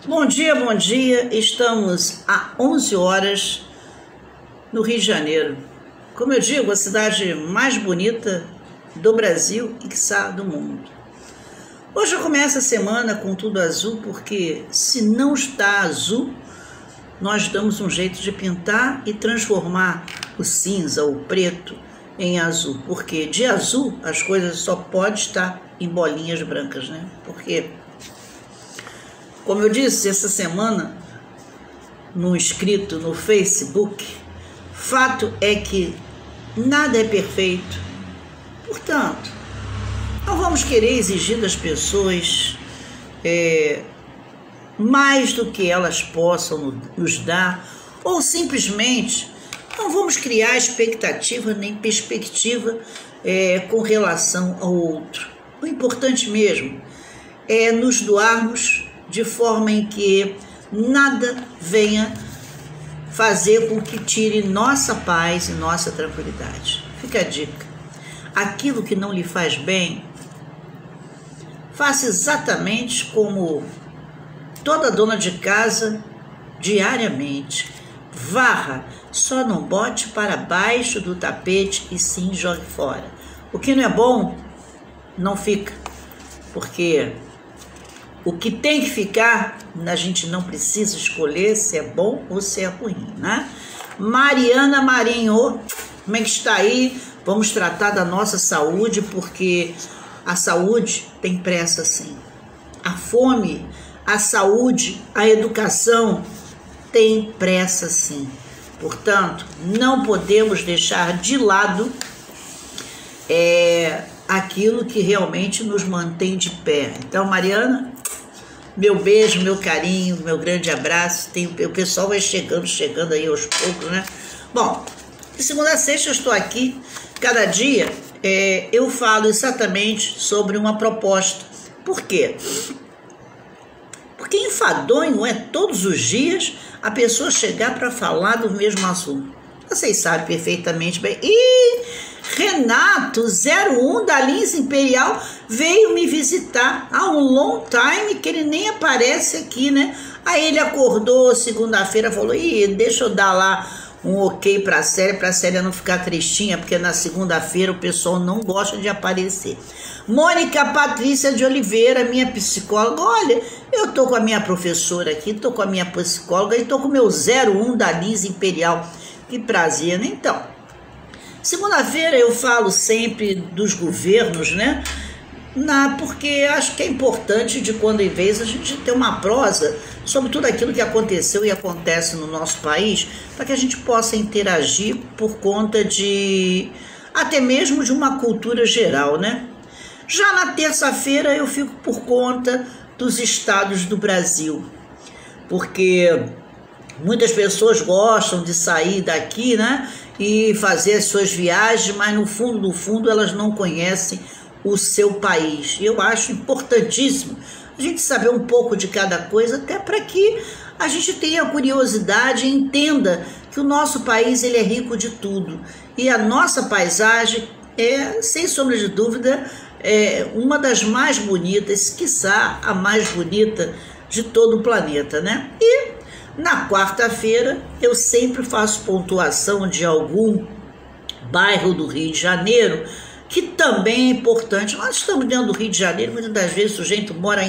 Bom dia, estamos a 11 horas no Rio de Janeiro. Como eu digo, a cidade mais bonita do Brasil e, quiçá, do mundo. Hoje eu começo a semana com tudo azul, porque se não está azul, nós damos um jeito de pintar e transformar o cinza, o preto, em azul. Porque de azul as coisas só podem estar em bolinhas brancas, né? Porque, como eu disse essa semana, no escrito no Facebook, fato é que nada é perfeito. Portanto, não vamos querer exigir das pessoas mais do que elas possam nos dar, ou simplesmente não vamos criar expectativa nem perspectiva com relação ao outro. O importante mesmo é nos doarmos de forma em que nada venha fazer com que tire nossa paz e nossa tranquilidade. Fica a dica. Aquilo que não lhe faz bem, faça exatamente como toda dona de casa diariamente. Varra, só não bote para baixo do tapete e sim jogue fora. O que não é bom, não fica. Porque o que tem que ficar, a gente não precisa escolher se é bom ou se é ruim, né? Mariana Marinho, como é que está aí? Vamos tratar da nossa saúde, porque a saúde tem pressa sim. A fome, a saúde, a educação tem pressa sim. Portanto, não podemos deixar de lado aquilo que realmente nos mantém de pé. Então, Mariana, meu beijo, meu carinho, meu grande abraço. O pessoal vai chegando aí aos poucos, né? Bom, de segunda a sexta eu estou aqui. Cada dia eu falo exatamente sobre uma proposta. Por quê? Porque enfadonho é todos os dias a pessoa chegar para falar do mesmo assunto. Vocês sabem perfeitamente bem. E Renato 01 da Lins Imperial veio me visitar há um long time que ele nem aparece aqui, né? Aí ele acordou segunda-feira, falou: "Ih, deixa eu dar lá um ok para a Célia não ficar tristinha, porque na segunda-feira o pessoal não gosta de aparecer." Mônica Patrícia de Oliveira, minha psicóloga. Olha, eu tô com a minha professora aqui, tô com a minha psicóloga e tô com o meu 01 da Lins Imperial. Que prazer, né? Então, segunda-feira eu falo sempre dos governos, né? Porque acho que é importante de quando em vez a gente ter uma prosa sobre tudo aquilo que aconteceu e acontece no nosso país, para que a gente possa interagir por conta de até mesmo de uma cultura geral, né? Já na terça-feira eu fico por conta dos estados do Brasil, porque muitas pessoas gostam de sair daqui, né, e fazer as suas viagens, mas no fundo elas não conhecem o seu país. Eu acho importantíssimo a gente saber um pouco de cada coisa, até para que a gente tenha curiosidade e entenda que o nosso país ele é rico de tudo. E a nossa paisagem é, sem sombra de dúvida, uma das mais bonitas, quiçá a mais bonita de todo o planeta, né? E na quarta-feira eu sempre faço pontuação de algum bairro do Rio de Janeiro, que também é importante. Nós estamos dentro do Rio de Janeiro, muitas das vezes o sujeito mora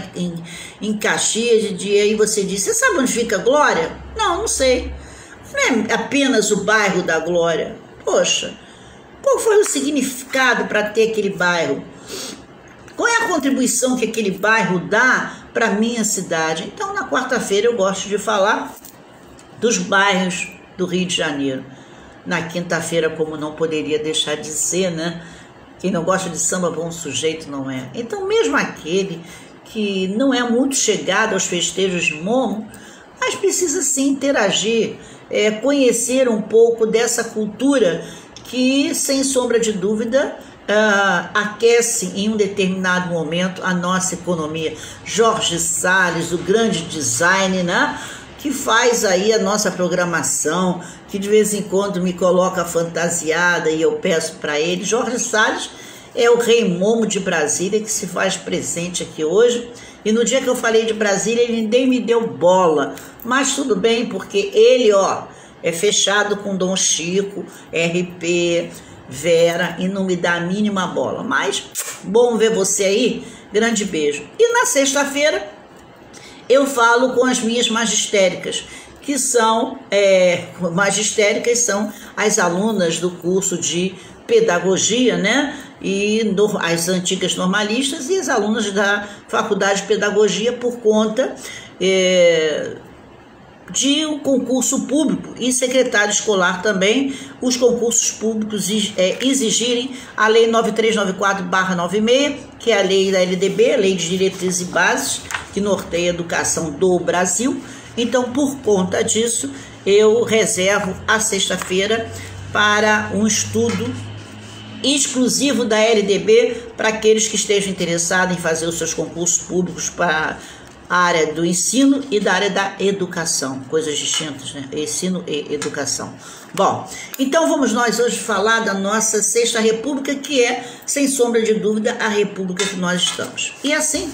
em Caxias, e aí você diz: "Você sabe onde fica Glória?" Não sei. Não é apenas o bairro da Glória. Poxa, qual foi o significado para ter aquele bairro? Qual é a contribuição que aquele bairro dá para a minha cidade? Então, na quarta-feira eu gosto de falar dos bairros do Rio de Janeiro. Na quinta-feira, como não poderia deixar de ser, né? Quem não gosta de samba, bom sujeito não é. Então, mesmo aquele que não é muito chegado aos festejos de morro, mas precisa sim interagir, conhecer um pouco dessa cultura que, sem sombra de dúvida, aquece em um determinado momento a nossa economia. Jorge Salles, o grande design, né, que faz aí a nossa programação, que de vez em quando me coloca fantasiada e eu peço para ele. Jorge Salles, é o Rei Momo de Brasília, que se faz presente aqui hoje. E no dia que eu falei de Brasília, ele nem me deu bola. Mas tudo bem, porque ele, ó, é fechado com Dom Chico, RP, Vera, e não me dá a mínima bola. Mas, bom ver você aí. Grande beijo. E na sexta-feira, eu falo com as minhas magistéricas, que são, magistéricas são as alunas do curso de pedagogia, né? E as antigas normalistas e as alunas da faculdade de pedagogia por conta de um concurso público e secretário escolar também, os concursos públicos exigirem a Lei 9394/96, que é a lei da LDB, a Lei de Diretrizes e Bases, que norteia a educação do Brasil. Então, por conta disso, eu reservo a sexta-feira para um estudo exclusivo da LDB para aqueles que estejam interessados em fazer os seus concursos públicos para a área do ensino e da área da educação, coisas distintas, né? Ensino e educação. Bom, então vamos nós hoje falar da nossa Sexta República, que é, sem sombra de dúvida, a república que nós estamos. E assim,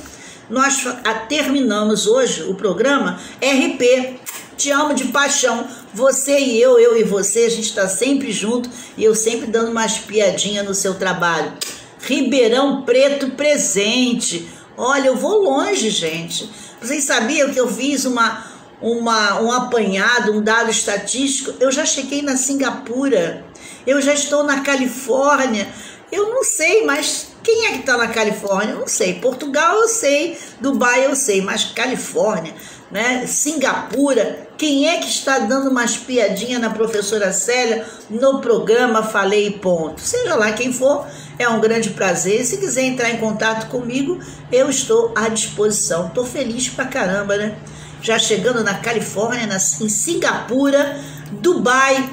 nós terminamos hoje o programa RP, Te Amo de Paixão. Você e eu e você, a gente está sempre junto e eu sempre dando umas piadinhas no seu trabalho. Ribeirão Preto presente. Olha, eu vou longe, gente. Vocês sabiam que eu fiz um apanhado, um dado estatístico? Eu já cheguei na Singapura, eu já estou na Califórnia. Eu não sei, mas quem é que está na Califórnia? Eu não sei. Portugal eu sei, Dubai eu sei, mas Califórnia, né? Singapura, quem é que está dando umas piadinhas na professora Célia no programa Falei e Ponto? Seja lá quem for, é um grande prazer. Se quiser entrar em contato comigo, eu estou à disposição. Estou feliz pra caramba, né? Já chegando na Califórnia, em Singapura, Dubai,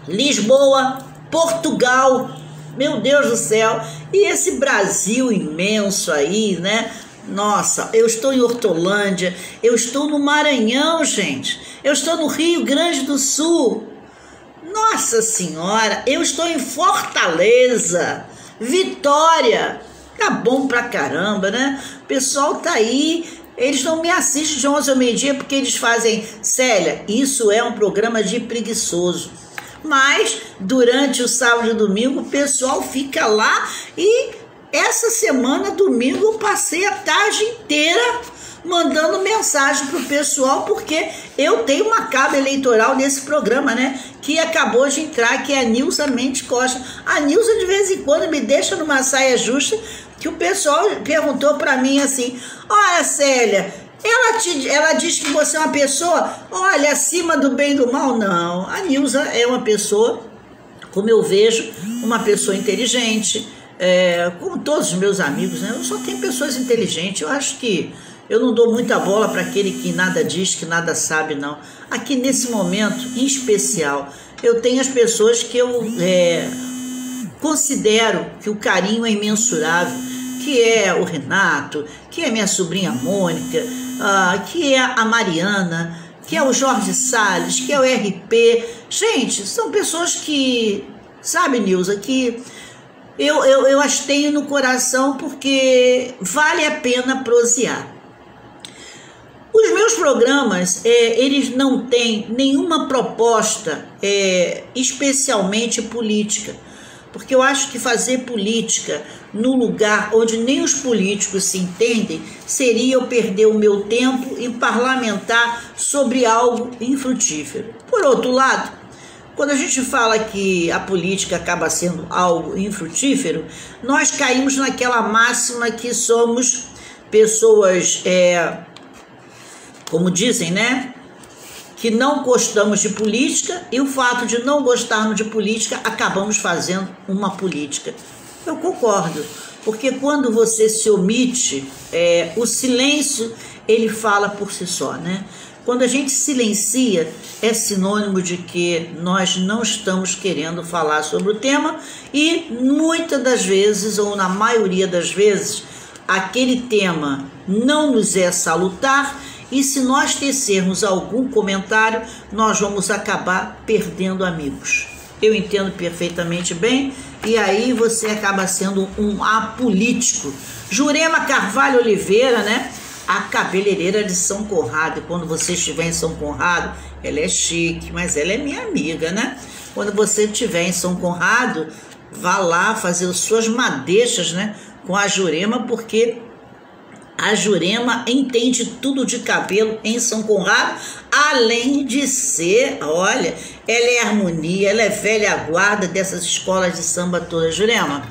Lisboa, Portugal. Meu Deus do céu! E esse Brasil imenso aí, né? Nossa, eu estou em Hortolândia, eu estou no Maranhão, gente. Eu estou no Rio Grande do Sul. Nossa Senhora, eu estou em Fortaleza, Vitória. Tá bom pra caramba, né? O pessoal tá aí, eles não me assistem de 11 ao meio-dia porque eles fazem, Célia, isso é um programa de preguiçoso. Mas durante o sábado e domingo o pessoal fica lá e essa semana, domingo, eu passei a tarde inteira mandando mensagem pro pessoal, porque eu tenho uma cabo eleitoral nesse programa, né? Que acabou de entrar, que é a Nilza Mendes Costa. A Nilza de vez em quando me deixa numa saia justa, que o pessoal perguntou para mim assim: olha, Célia, ela diz que você é uma pessoa, olha, acima do bem e do mal. Não, a Nilza é uma pessoa, como eu vejo, uma pessoa inteligente, como todos os meus amigos, né? Eu só tenho pessoas inteligentes. Eu acho que eu não dou muita bola para aquele que nada diz, que nada sabe, não. Aqui nesse momento, em especial, eu tenho as pessoas que eu considero que o carinho é imensurável, que é o Renato, que é minha sobrinha Mônica, que é a Mariana, que é o Jorge Salles, que é o RP. Gente, são pessoas que, sabe, Nilza, que eu as tenho no coração porque vale a pena prosear. Os meus programas, eles não têm nenhuma proposta especialmente política, porque eu acho que fazer política no lugar onde nem os políticos se entendem seria eu perder o meu tempo em parlamentar sobre algo infrutífero. Por outro lado, quando a gente fala que a política acaba sendo algo infrutífero, nós caímos naquela máxima que somos pessoas, como dizem, né? Que não gostamos de política, e o fato de não gostarmos de política, acabamos fazendo uma política. Eu concordo, porque quando você se omite, o silêncio, ele fala por si só, né? Quando a gente silencia, é sinônimo de que nós não estamos querendo falar sobre o tema e muitas das vezes, ou na maioria das vezes, aquele tema não nos é salutar e se nós tecermos algum comentário, nós vamos acabar perdendo amigos. eu entendo perfeitamente bem, e aí você acaba sendo um apolítico. Jurema Carvalho Oliveira, né? A cabeleireira de São Conrado. E quando você estiver em São Conrado, ela é chique, mas ela é minha amiga, né? Quando você estiver em São Conrado, vá lá fazer as suas madeixas, né? Com a Jurema, porque a Jurema entende tudo de cabelo em São Conrado, além de ser, olha, ela é harmonia, ela é velha guarda dessas escolas de samba todas. Jurema,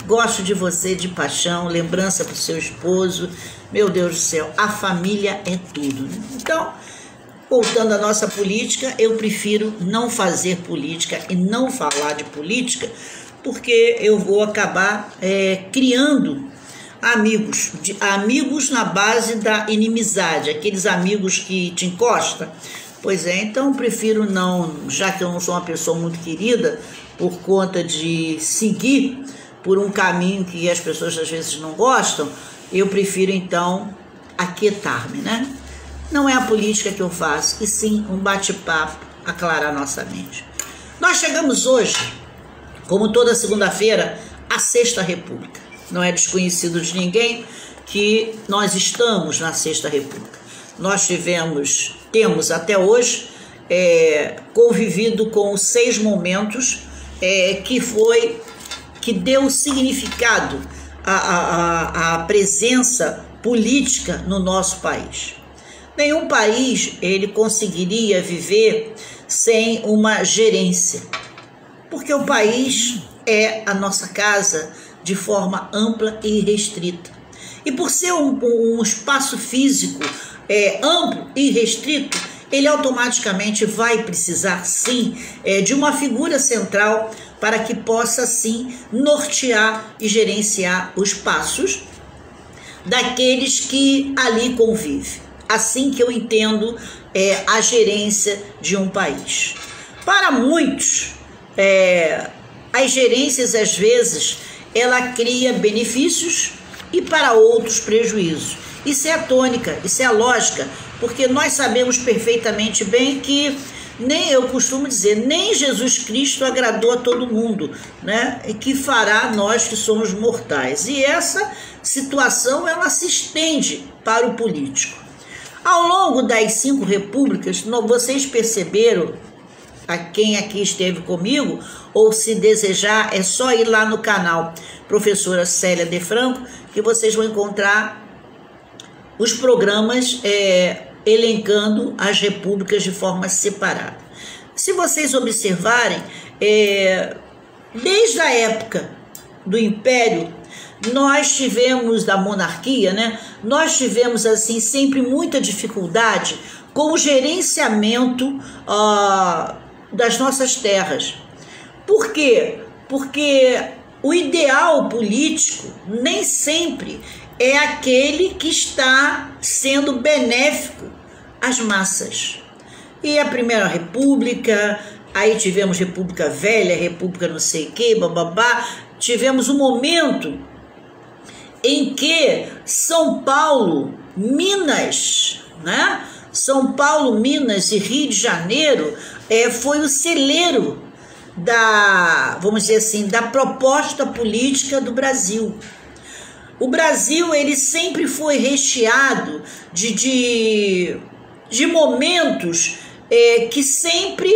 gosto de você de paixão, lembrança para o seu esposo, meu Deus do céu, a família é tudo. Então, voltando à nossa política, eu prefiro não fazer política e não falar de política, porque eu vou acabar criando amigos na base da inimizade, aqueles amigos que te encostam. Pois é, então prefiro não, já que eu não sou uma pessoa muito querida, por conta de seguir por um caminho que as pessoas às vezes não gostam, eu prefiro então aquietar-me, né? Não é a política que eu faço, e sim um bate-papo, aclarar nossa mente. Nós chegamos hoje, como toda segunda-feira, à Sexta República. Não é desconhecido de ninguém que nós estamos na Sexta República. Nós temos até hoje convivido com 6 momentos que deu significado à presença política no nosso país. Nenhum país ele conseguiria viver sem uma gerência, porque o país é a nossa casa de forma ampla e restrita. E por ser um espaço físico amplo e restrito, ele automaticamente vai precisar, sim, de uma figura central para que possa, sim, nortear e gerenciar os passos daqueles que ali convivem. Assim que eu entendo a gerência de um país. Para muitos, as gerências, às vezes, ela cria benefícios e para outros prejuízos. Isso é a tônica, isso é a lógica, porque nós sabemos perfeitamente bem que eu costumo dizer, nem Jesus Cristo agradou a todo mundo, né? E que fará nós que somos mortais. E essa situação, ela se estende para o político. Ao longo das 5 repúblicas, vocês perceberam, a quem aqui esteve comigo, ou se desejar, é só ir lá no canal Professora Célia de Franco, que vocês vão encontrar os programas elencando as repúblicas de forma separada. Se vocês observarem, desde a época do Império, nós tivemos, da monarquia, né? Nós tivemos, assim, sempre muita dificuldade com o gerenciamento das nossas terras. Por quê? Porque o ideal político nem sempre é aquele que está sendo benéfico às massas. E a Primeira República, aí tivemos República Velha, República não sei o que, bababá, tivemos um momento em que São Paulo, Minas, né? São Paulo, Minas e Rio de Janeiro foi o celeiro vamos dizer assim, da proposta política do Brasil. O Brasil, ele sempre foi recheado de momentos que sempre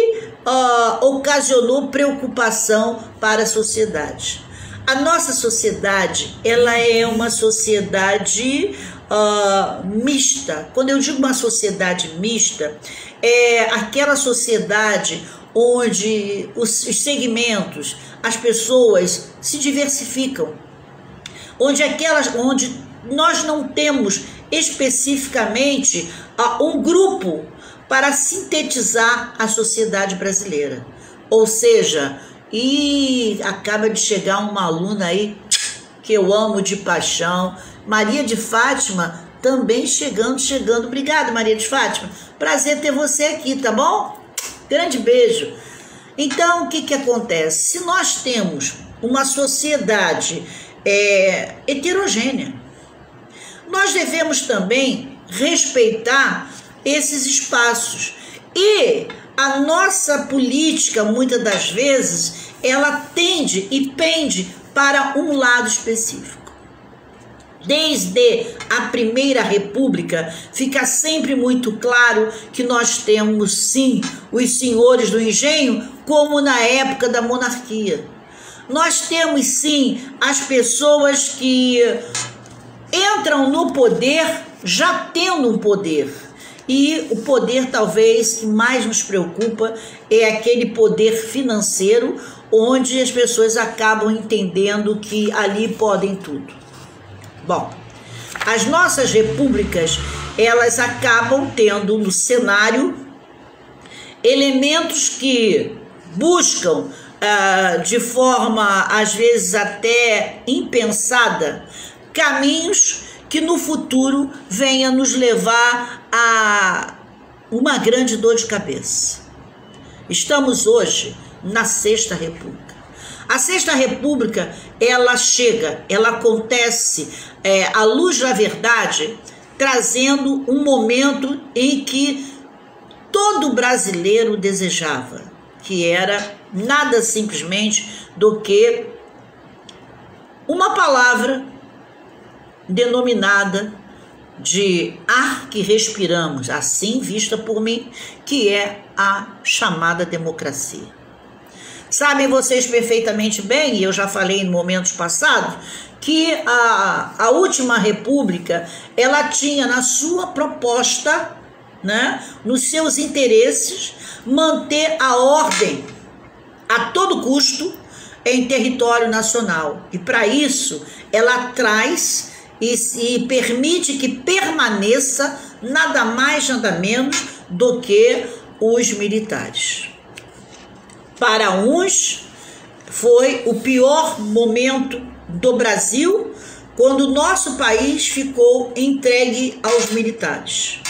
ocasionou preocupação para a sociedade. A nossa sociedade, ela é uma sociedade mista. Quando eu digo uma sociedade mista, é aquela sociedade onde os segmentos, as pessoas se diversificam, onde nós não temos especificamente um grupo para sintetizar a sociedade brasileira. Ou seja, acaba de chegar uma aluna aí que eu amo de paixão, Maria de Fátima, também chegando. Obrigada, Maria de Fátima. Prazer ter você aqui, tá bom? Grande beijo. Então, o que acontece? Se nós temos uma sociedade heterogênea, nós devemos também respeitar esses espaços. E a nossa política, muitas das vezes, ela tende e pende para um lado específico. Desde a Primeira República, fica sempre muito claro que nós temos, sim, os senhores do engenho, como na época da monarquia. Nós temos, sim, as pessoas que entram no poder já tendo um poder. E o poder, talvez, que mais nos preocupa é aquele poder financeiro, onde as pessoas acabam entendendo que ali podem tudo. Bom, as nossas repúblicas, elas acabam tendo no cenário elementos que buscam, de forma, às vezes, até impensada, caminhos que no futuro venha nos levar a uma grande dor de cabeça. Estamos hoje na Sexta República. A Sexta República, ela chega, ela acontece à luz da verdade, trazendo um momento em que todo brasileiro desejava, que era nada simplesmente do que uma palavra denominada de ar que respiramos, assim vista por mim, que é a chamada democracia. Sabem vocês perfeitamente bem, e eu já falei em momentos passados, que a última república, ela tinha na sua proposta, né, nos seus interesses, manter a ordem a todo custo em território nacional. E para isso, ela traz e permite que permaneça nada mais, nada menos do que os militares. Para uns, foi o pior momento do Brasil, quando o nosso país ficou entregue aos militares.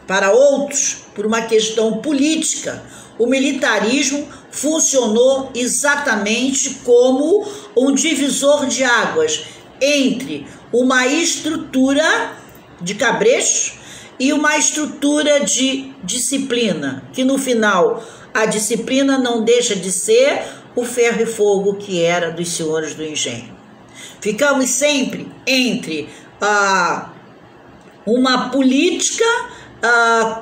Para outros, por uma questão política, o militarismo funcionou exatamente como um divisor de águas entre uma estrutura de cabresto e uma estrutura de disciplina, que no final a disciplina não deixa de ser o ferro e fogo que era dos senhores do engenho. Ficamos sempre entre uma política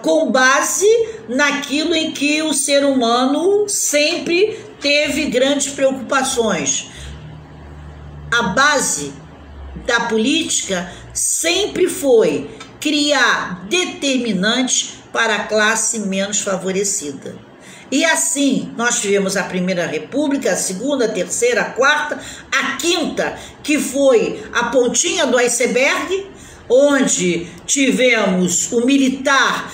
com base naquilo em que o ser humano sempre teve grandes preocupações. A base da política sempre foi criar determinantes para a classe menos favorecida. E assim, nós tivemos a Primeira República, a Segunda, a Terceira, a Quarta, a Quinta, que foi a pontinha do iceberg, onde tivemos o militar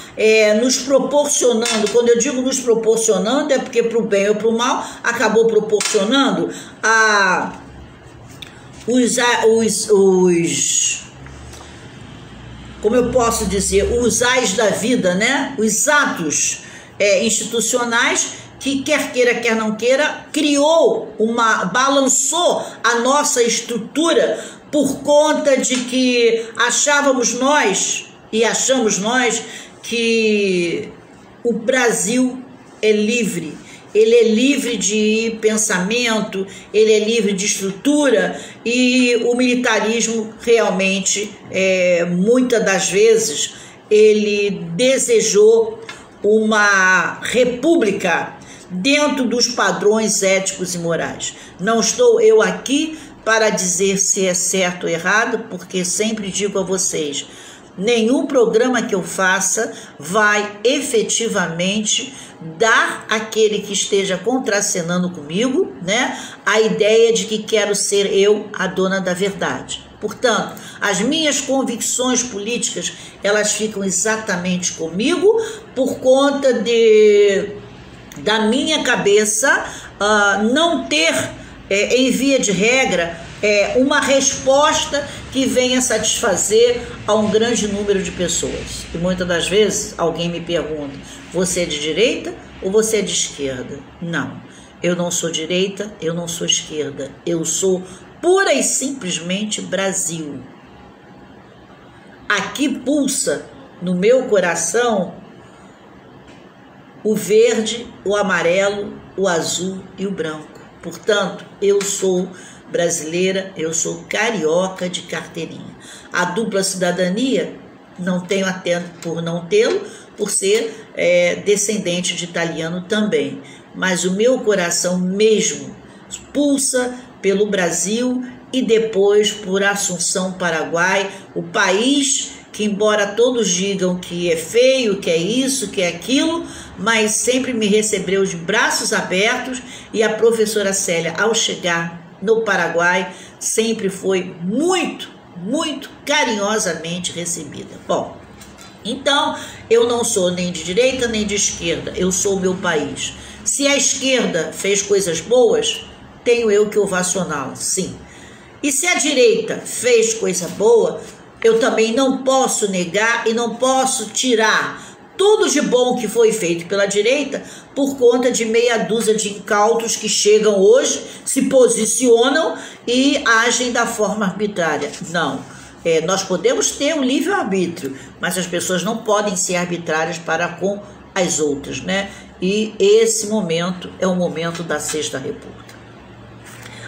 nos proporcionando, quando eu digo nos proporcionando, é porque para o bem ou para o mal, acabou proporcionando como eu posso dizer, os ais da vida, né? Os atos institucionais que, quer queira, quer não queira, balançou a nossa estrutura por conta de que achamos nós que o Brasil é livre. Ele é livre de pensamento, ele é livre de estrutura, e o militarismo realmente, muitas das vezes, ele desejou uma república dentro dos padrões éticos e morais. Não estou eu aqui para dizer se é certo ou errado, porque sempre digo a vocês, nenhum programa que eu faça vai efetivamente dar àquele que esteja contracenando comigo, né, a ideia de que quero ser eu a dona da verdade. Portanto, as minhas convicções políticas, elas ficam exatamente comigo por conta da minha cabeça não ter, em via de regra, uma resposta que venha satisfazer a um grande número de pessoas. E muitas das vezes alguém me pergunta, você é de direita ou você é de esquerda? Não, eu não sou direita, eu não sou esquerda, eu sou pura e simplesmente Brasil. Aqui pulsa no meu coração o verde, o amarelo, o azul e o branco. Portanto, eu sou brasileira, eu sou carioca de carteirinha. A dupla cidadania não tenho até por não tê-lo, por ser descendente de italiano também. Mas o meu coração mesmo pulsa pelo Brasil e depois por Assunção, Paraguai, o país que, embora todos digam que é feio, que é isso, que é aquilo, mas sempre me recebeu de braços abertos, e a professora Célia, ao chegar no Paraguai, sempre foi muito, muito carinhosamente recebida. Bom, então eu não sou nem de direita nem de esquerda, eu sou o meu país. Se a esquerda fez coisas boas, tenho eu que ovacioná-la, sim. E se a direita fez coisa boa, eu também não posso negar e não posso tirar tudo de bom que foi feito pela direita por conta de meia dúzia de incautos que chegam hoje, se posicionam e agem da forma arbitrária. Não, nós podemos ter um livre-arbítrio, mas as pessoas não podem ser arbitrárias para com as outras, né? E esse momento é o momento da Sexta República.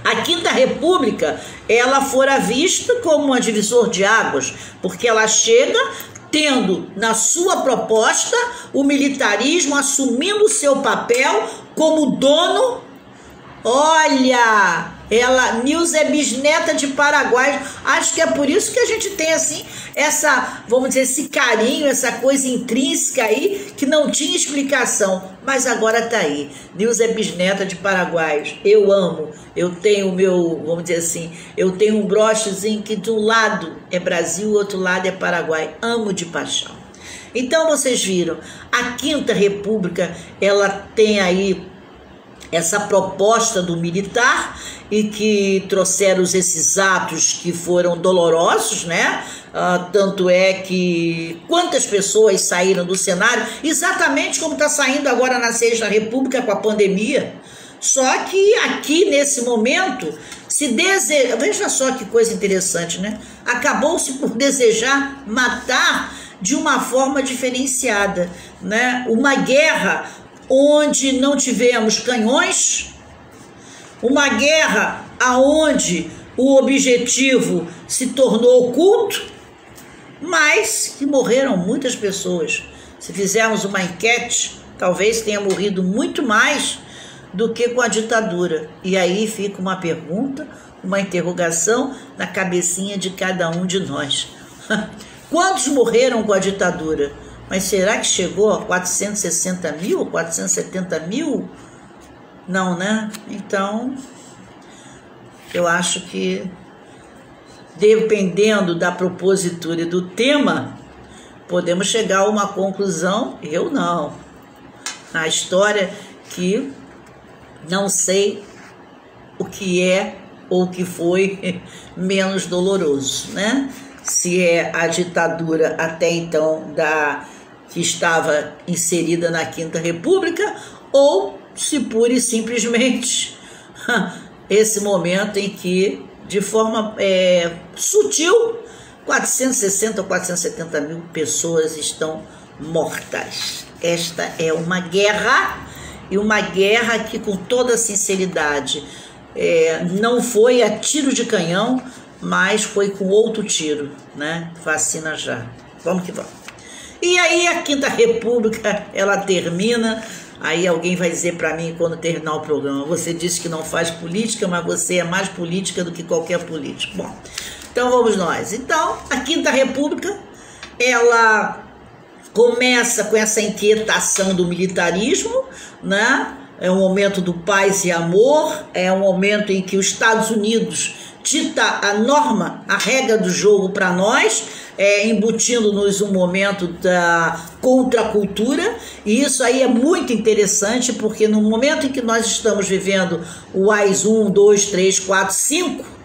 A Quinta República, ela fora vista como um divisor de águas, porque ela chega tendo na sua proposta o militarismo assumindo o seu papel como dono. Olha, ela, Nilza é bisneta de Paraguai, acho que é por isso que a gente tem assim, essa, vamos dizer, esse carinho, essa coisa intrínseca aí, que não tinha explicação, mas agora tá aí. Nilza é bisneta de Paraguai, eu amo, eu tenho o meu, vamos dizer assim, eu tenho um brochezinho que de um lado é Brasil, o outro lado é Paraguai, amo de paixão. Então vocês viram, a Quinta República, ela tem aí essa proposta do militar e que trouxeram esses atos que foram dolorosos, né? Tanto é que quantas pessoas saíram do cenário, exatamente como está saindo agora na Sexta República com a pandemia. Só que aqui nesse momento se deseja, veja só que coisa interessante, né? Acabou-se por desejar matar de uma forma diferenciada, né? Uma guerra onde não tivemos canhões, uma guerra aonde o objetivo se tornou oculto, mas que morreram muitas pessoas. Se fizermos uma enquete, talvez tenha morrido muito mais do que com a ditadura. E aí fica uma pergunta, uma interrogação na cabecinha de cada um de nós. Quantos morreram com a ditadura? Mas será que chegou a 460 mil, 470 mil? Não, né? Então, eu acho que, dependendo da propositura e do tema, podemos chegar a uma conclusão. Eu não. Na história que não sei o que é ou o que foi menos doloroso, né? Se é a ditadura até então que estava inserida na Quinta República, ou se pura e simplesmente esse momento em que, de forma sutil, 460 ou 470 mil pessoas estão mortas. Esta é uma guerra, e uma guerra que, com toda sinceridade, não foi a tiro de canhão, mas foi com outro tiro, né? Vacina já. Vamos que vamos. E aí a Quinta República, ela termina. Aí alguém vai dizer para mim quando terminar o programa: você disse que não faz política, mas você é mais política do que qualquer político. Bom, então vamos nós. Então, a Quinta República, ela começa com essa inquietação do militarismo, né? É um momento do paz e amor, é um momento em que os Estados Unidos dita a norma, a regra do jogo para nós, embutindo-nos um momento da contracultura, e isso aí é muito interessante, porque no momento em que nós estamos vivendo o AIS 1, 2, 3, 4, 5,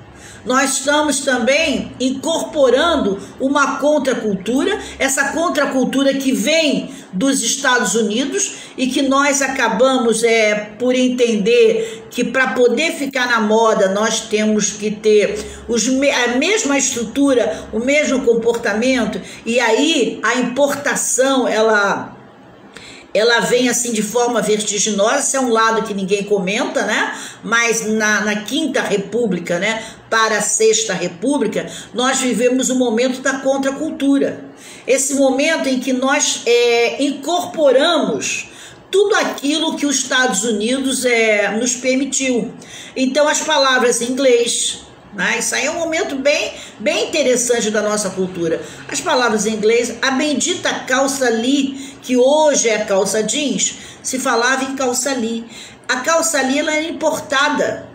nós estamos também incorporando uma contracultura, essa contracultura que vem dos Estados Unidos e que nós acabamos por entender que para poder ficar na moda nós temos que ter a mesma estrutura, o mesmo comportamento, e aí a importação ela vem assim de forma vertiginosa, esse é um lado que ninguém comenta, né? Mas na Quinta República, né, para a Sexta República, nós vivemos o momento da contracultura. Esse momento em que nós incorporamos tudo aquilo que os Estados Unidos nos permitiu. Então, as palavras em inglês, né? Isso aí é um momento bem interessante da nossa cultura. As palavras em inglês, a bendita calça Lee, que hoje é calça jeans, se falava em calça Lee. A calça Lee, ela era importada.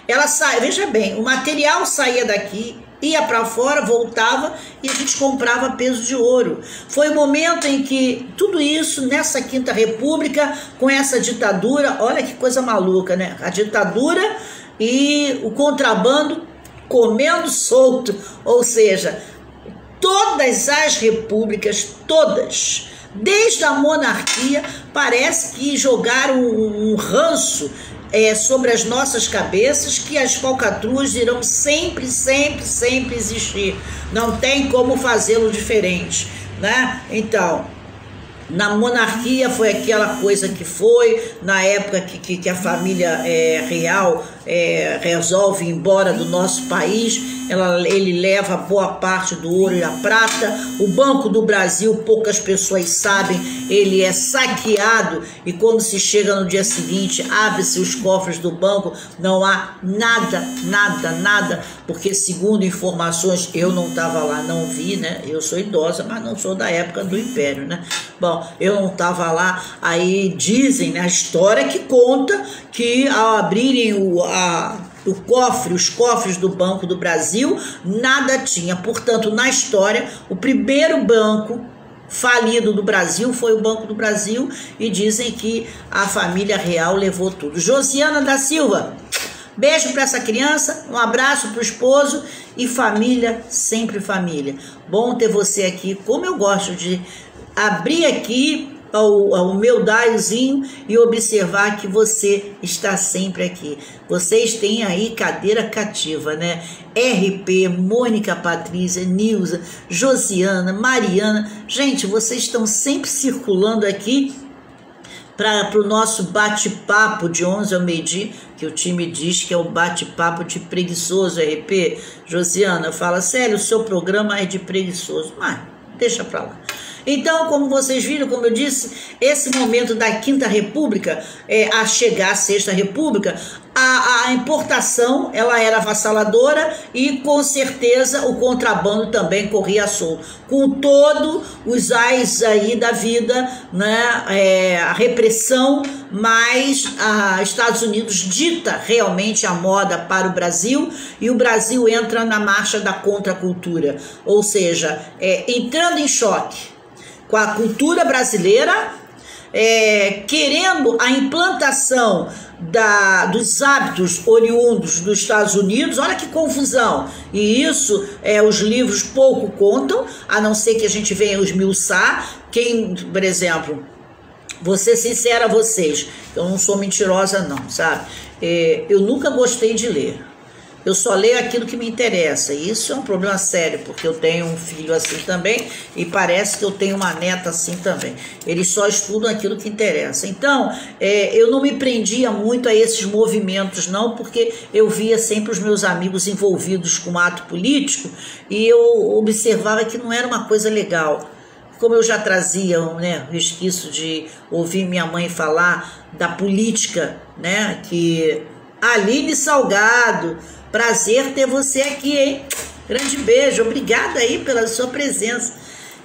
Ela sai, veja bem, o material saía daqui, ia para fora, voltava e a gente comprava peso de ouro. Foi o momento em que tudo isso, nessa Quinta República, com essa ditadura, olha que coisa maluca, né? A ditadura e o contrabando comendo solto, ou seja, todas as repúblicas, todas, desde a monarquia, parece que jogaram um ranço sobre as nossas cabeças, que as falcatruas irão sempre existir. Não tem como fazê-lo diferente, né? Então, na monarquia foi aquela coisa que foi, na época que a família real resolve ir embora do nosso país, ele leva boa parte do ouro e a prata. O Banco do Brasil, poucas pessoas sabem, ele é saqueado e quando se chega no dia seguinte, abre-se os cofres do banco, não há nada, porque segundo informações, eu não estava lá, não vi, né? Eu sou idosa, mas não sou da época do Império, né? Bom, eu não estava lá, aí dizem, né, a história que conta que ao abrirem os cofres do Banco do Brasil, nada tinha. Portanto, na história, o primeiro banco falido do Brasil foi o Banco do Brasil e dizem que a família real levou tudo. Josiana da Silva, beijo para essa criança, um abraço para o esposo e família, sempre família. Bom ter você aqui, como eu gosto de abrir aqui o meu dialzinho e observar que você está sempre aqui. Vocês têm aí cadeira cativa, né? RP, Mônica Patrícia, Nilza, Josiana, Mariana. Gente, vocês estão sempre circulando aqui para o nosso bate-papo de 11 ao meio-dia, que o time diz que é o bate-papo de preguiçoso, RP. Josiana fala, sério, o seu programa é de preguiçoso. Mas deixa para lá. Então, como vocês viram, como eu disse, esse momento da Quinta República, a chegar à Sexta República, a importação ela era avassaladora e, com certeza, o contrabando também corria solto. Com todo os ais aí da vida, né, a repressão, mas Estados Unidos dita realmente a moda para o Brasil e o Brasil entra na marcha da contracultura, ou seja, entrando em choque com a cultura brasileira, querendo a implantação dos hábitos oriundos dos Estados Unidos. Olha que confusão, e isso os livros pouco contam, a não ser que a gente venha esmiuçar. Por exemplo, vou ser sincera a vocês, eu não sou mentirosa não, sabe? Eu nunca gostei de ler. Eu só leio aquilo que me interessa, e isso é um problema sério, porque eu tenho um filho assim também, e parece que eu tenho uma neta assim também. Eles só estudam aquilo que interessa. Então, eu não me prendia muito a esses movimentos, não, porque eu via sempre os meus amigos envolvidos com ato político, e eu observava que não era uma coisa legal. Como eu já trazia, né, resquício de ouvir minha mãe falar da política, né, que Aline Salgado, prazer ter você aqui, hein? Grande beijo, obrigada aí pela sua presença.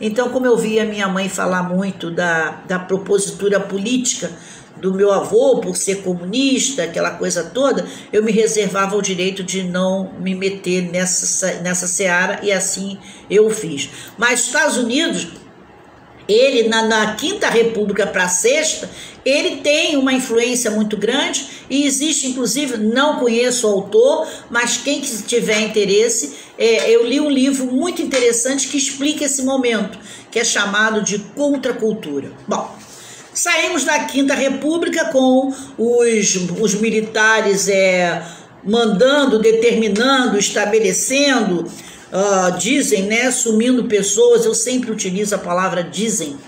Então, como eu via minha mãe falar muito da propositura política do meu avô, por ser comunista, aquela coisa toda, eu me reservava o direito de não me meter nessa seara, e assim eu fiz. Mas Estados Unidos, ele na Quinta República para a Sexta, ele tem uma influência muito grande e existe, inclusive, não conheço o autor, mas quem tiver interesse, eu li um livro muito interessante que explica esse momento, que é chamado de Contracultura. Bom, saímos da Quinta República com os militares mandando, determinando, estabelecendo, dizem, né, sumindo pessoas. Eu sempre utilizo a palavra dizem,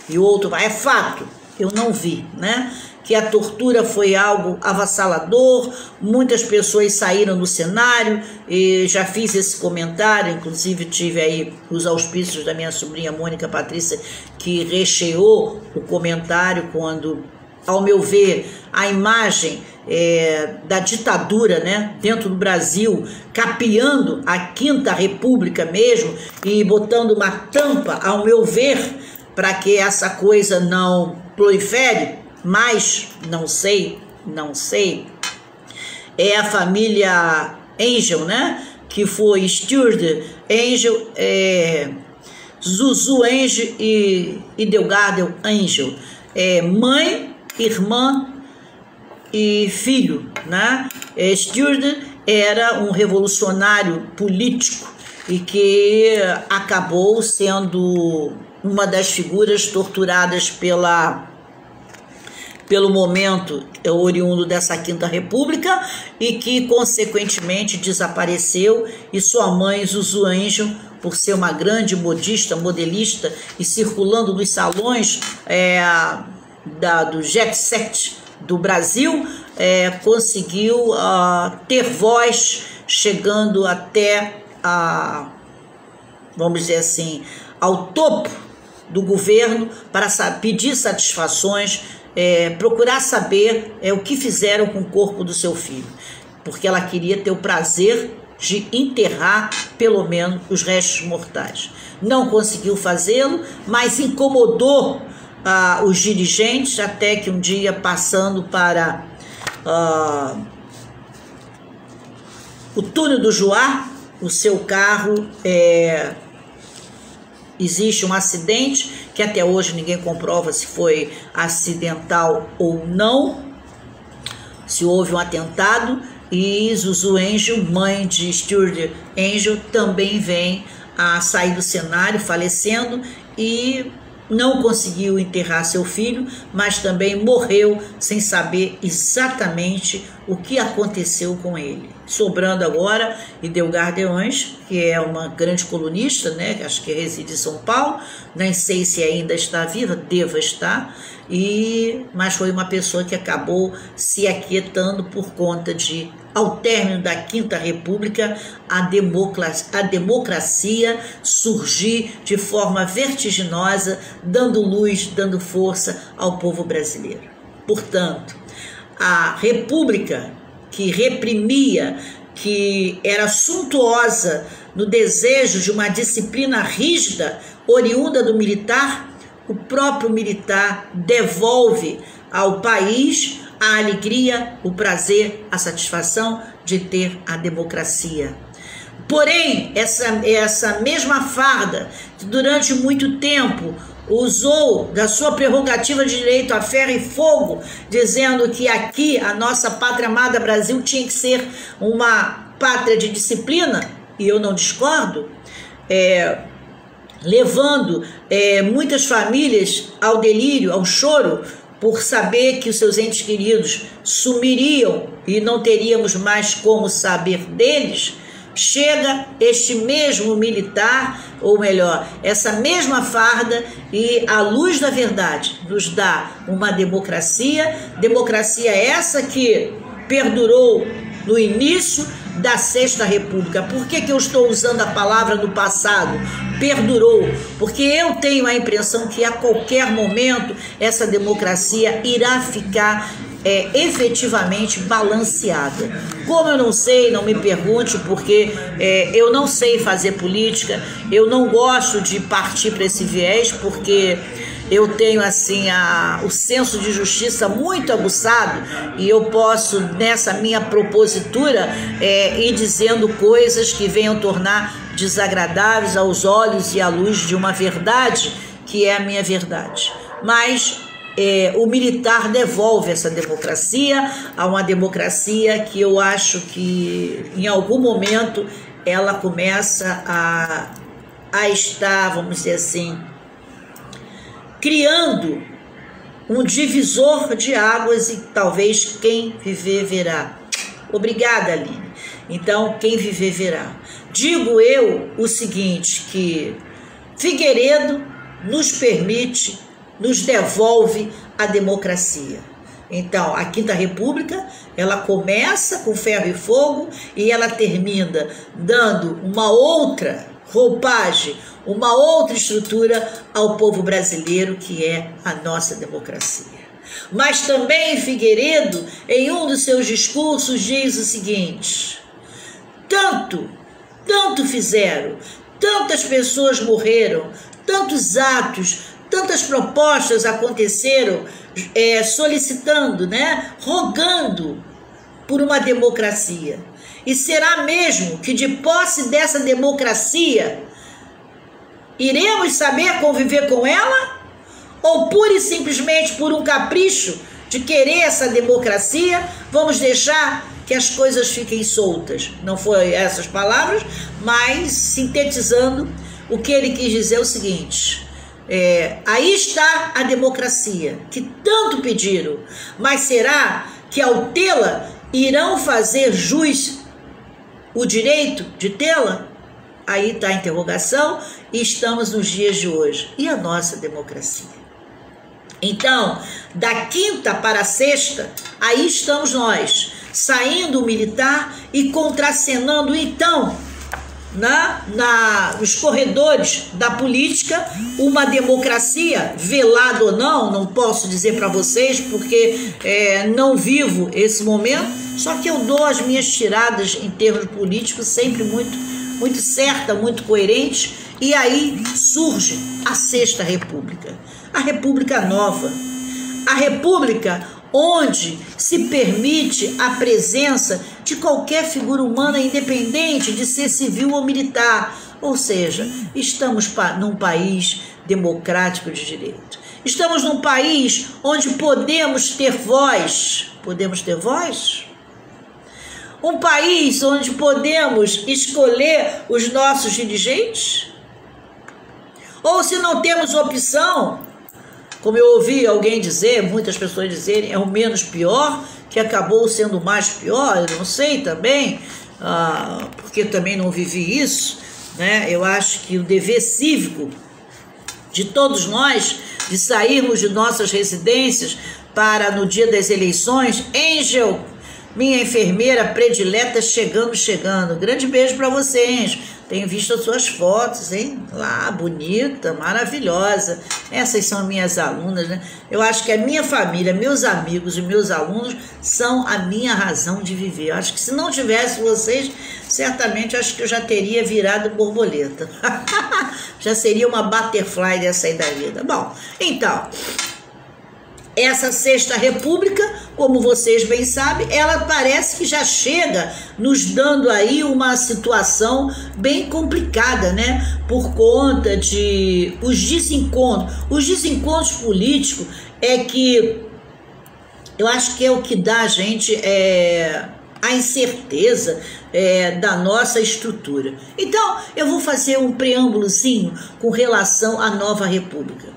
e o outro é fato. eu não vi, né? Que a tortura foi algo avassalador, muitas pessoas saíram do cenário, e já fiz esse comentário, inclusive tive aí os auspícios da minha sobrinha Mônica Patrícia, que recheou o comentário quando, ao meu ver, a imagem da ditadura, né, dentro do Brasil, capeando a Quinta República mesmo e botando uma tampa, ao meu ver, para que essa coisa não prolifere. Mas, não sei, é a família Angel, né? Que foi Stuart Angel, Zuzu Angel e Delgado Angel. Mãe, irmã e filho, né? Stuart era um revolucionário político e que acabou sendo uma das figuras torturadas pelo momento oriundo dessa Quinta República e que, consequentemente, desapareceu, e sua mãe, Zuzu Angel, por ser uma grande modista, modelista e circulando nos salões do jet set do Brasil, conseguiu ter voz, chegando até, vamos dizer assim, ao topo do governo para pedir satisfações, procurar saber o que fizeram com o corpo do seu filho, porque ela queria ter o prazer de enterrar pelo menos os restos mortais. Não conseguiu fazê-lo, mas incomodou os dirigentes, até que um dia, passando para o túnel do Juá, o seu carro existe um acidente, que até hoje ninguém comprova se foi acidental ou não, se houve um atentado, e Zuzu Angel, mãe de Stuart Angel, também vem a sair do cenário, falecendo, e não conseguiu enterrar seu filho, mas também morreu sem saber exatamente o que aconteceu com ele. Sobrando agora Idelgarde Ange, que é uma grande colunista, né, acho que reside em São Paulo, nem sei se ainda está viva, deva estar, mas foi uma pessoa que acabou se aquietando por conta de, ao término da Quinta República, a democracia surgir de forma vertiginosa, dando luz, dando força ao povo brasileiro. Portanto, a República que reprimia, que era suntuosa no desejo de uma disciplina rígida, oriunda do militar, o próprio militar devolve ao país a alegria, o prazer, a satisfação de ter a democracia. Porém, essa mesma farda, que durante muito tempo usou da sua prerrogativa de direito a ferro e fogo, dizendo que aqui a nossa pátria amada Brasil tinha que ser uma pátria de disciplina, e eu não discordo, levando muitas famílias ao delírio, ao choro, por saber que os seus entes queridos sumiriam e não teríamos mais como saber deles. Chega este mesmo militar, ou melhor, essa mesma farda, e à luz da verdade nos dá uma democracia essa que perdurou no início da Sexta República. Por que eu estou usando a palavra do passado? Perdurou, porque eu tenho a impressão que a qualquer momento essa democracia irá ficar efetivamente balanceada. Como eu não sei, não me pergunte, porque eu não sei fazer política, eu não gosto de partir para esse viés, porque eu tenho assim o senso de justiça muito aguçado, e eu posso, nessa minha propositura, ir dizendo coisas que venham tornar desagradáveis aos olhos e à luz de uma verdade que é a minha verdade. Mas o militar devolve essa democracia a uma democracia que eu acho que em algum momento ela começa a estar, vamos dizer assim, criando um divisor de águas, e talvez quem viver verá. Obrigada, Aline. Então, quem viver verá. Digo eu o seguinte, que Figueiredo nos permite nos devolve a democracia. Então, a Quinta República, ela começa com ferro e fogo e ela termina dando uma outra roupagem, uma outra estrutura ao povo brasileiro, que é a nossa democracia. Mas também Figueiredo, em um dos seus discursos, diz o seguinte: tanto fizeram, tantas pessoas morreram, tantos atos, tantas propostas aconteceram, solicitando, né, rogando por uma democracia. E será mesmo que de posse dessa democracia iremos saber conviver com ela? Ou pura e simplesmente por um capricho de querer essa democracia, vamos deixar que as coisas fiquem soltas? Não foi essas palavras, mas sintetizando, o que ele quis dizer é o seguinte: aí está a democracia que tanto pediram, mas será que ao tê-la irão fazer jus o direito de tê-la? Aí está a interrogação, e estamos nos dias de hoje. E a nossa democracia? Então, da quinta para a sexta, aí estamos nós, saindo militar e contracenando, então, nos corredores da política, uma democracia, velada ou não posso dizer para vocês, porque não vivo esse momento, só que eu dou as minhas tiradas em termos políticos sempre muito certa, muito coerente, e aí surge a Sexta República, a República Nova, a República onde se permite a presença de qualquer figura humana, independente de ser civil ou militar. Ou seja, estamos num país democrático de direito. Estamos num país onde podemos ter voz. Podemos ter voz? Um país onde podemos escolher os nossos dirigentes? Ou se não temos opção, como eu ouvi alguém dizer, muitas pessoas dizerem, é o menos pior, que acabou sendo o mais pior, eu não sei também, porque também não vivi isso, né? Eu acho que o dever cívico de todos nós, de sairmos de nossas residências para, no dia das eleições, Angel, minha enfermeira predileta, chegando. Grande beijo para você, Angel. Tenho visto as suas fotos, hein? Lá, bonita, maravilhosa. Essas são minhas alunas, né? Eu acho que a minha família, meus amigos e meus alunos são a minha razão de viver. Eu acho que se não tivesse vocês, certamente acho que eu já teria virado borboleta. Já seria uma butterfly dessa aí da vida. Bom, então, essa Sexta República, como vocês bem sabem, ela parece que já chega nos dando aí uma situação bem complicada, né? Por conta de os desencontros políticos, é que eu acho que é o que dá a gente a incerteza da nossa estrutura. Então, eu vou fazer um preâmbulozinho com relação à Nova República.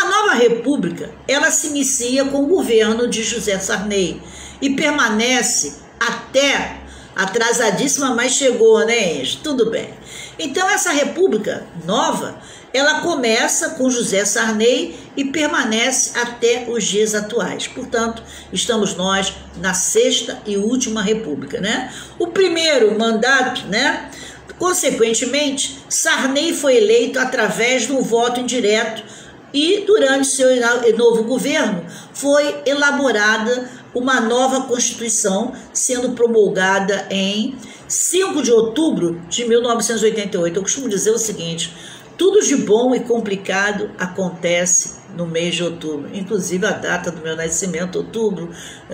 A Nova República, ela se inicia com o governo de José Sarney e permanece até, atrasadíssima, mas chegou, né, Enzo? Tudo bem. Então, essa República Nova, ela começa com José Sarney e permanece até os dias atuais. Portanto, estamos nós na Sexta e Última República, né? O primeiro mandato, né? Consequentemente, Sarney foi eleito através de um voto indireto, e durante seu novo governo foi elaborada uma nova Constituição, sendo promulgada em 5 de outubro de 1988. Eu costumo dizer o seguinte: tudo de bom e complicado acontece no mês de outubro, inclusive a data do meu nascimento, outubro,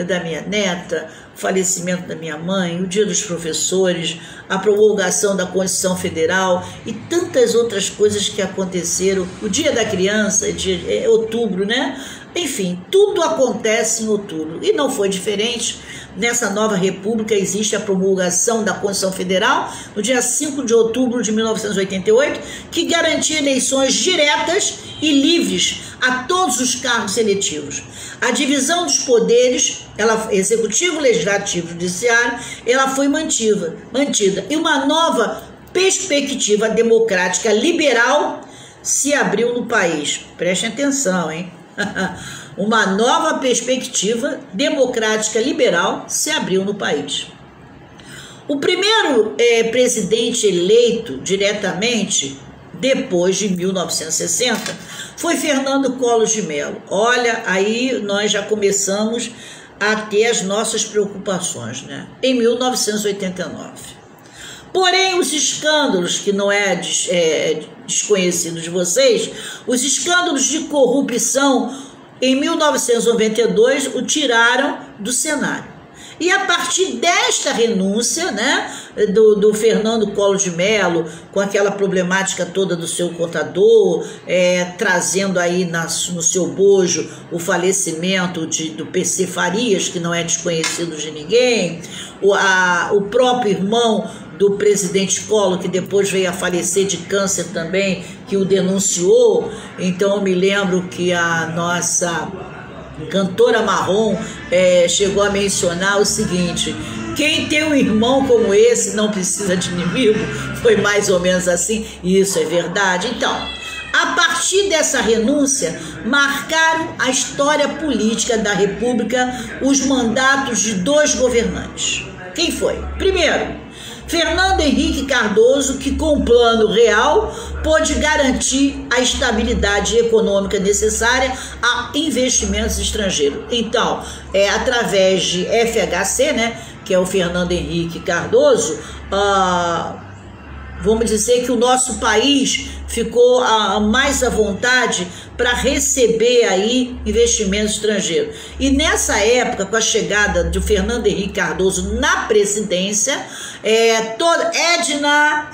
da minha neta, o falecimento da minha mãe, o dia dos professores, a promulgação da Constituição Federal e tantas outras coisas que aconteceram, o dia da criança, outubro, né? Enfim, tudo acontece em outubro e não foi diferente. Nessa Nova República existe a promulgação da Constituição Federal no dia 5 de outubro de 1988, que garantia eleições diretas e livres a todos os cargos eletivos. A divisão dos poderes, executivo, legislativo e judiciário, ela foi mantida. E uma nova perspectiva democrática liberal se abriu no país. Prestem atenção, hein? Uma nova perspectiva democrática liberal se abriu no país. O primeiro presidente eleito diretamente depois de 1960 foi Fernando Collor de Mello. Olha, aí nós já começamos a ter as nossas preocupações, né? Em 1989. Porém, os escândalos, que não é desconhecido de vocês, os escândalos de corrupção em 1992 o tiraram do cenário. E a partir desta renúncia, né, do Fernando Collor de Mello, com aquela problemática toda do seu contador, trazendo aí no seu bojo o falecimento do PC Farias, que não é desconhecido de ninguém, o próprio irmão do presidente Collor, que depois veio a falecer de câncer também, que o denunciou. Então eu me lembro que a nossa cantora Marrom chegou a mencionar o seguinte: quem tem um irmão como esse não precisa de inimigo. Foi mais ou menos assim, e isso é verdade. Então, a partir dessa renúncia, marcaram a história política da República os mandatos de dois governantes. Quem foi? Primeiro, Fernando Henrique Cardoso, que com o Plano Real pôde garantir a estabilidade econômica necessária a investimentos estrangeiros. Então, através de FHC, né, que é o Fernando Henrique Cardoso, vamos dizer que o nosso país ficou mais à vontade para receber aí investimentos estrangeiros. E nessa época, com a chegada do Fernando Henrique Cardoso na presidência, Edna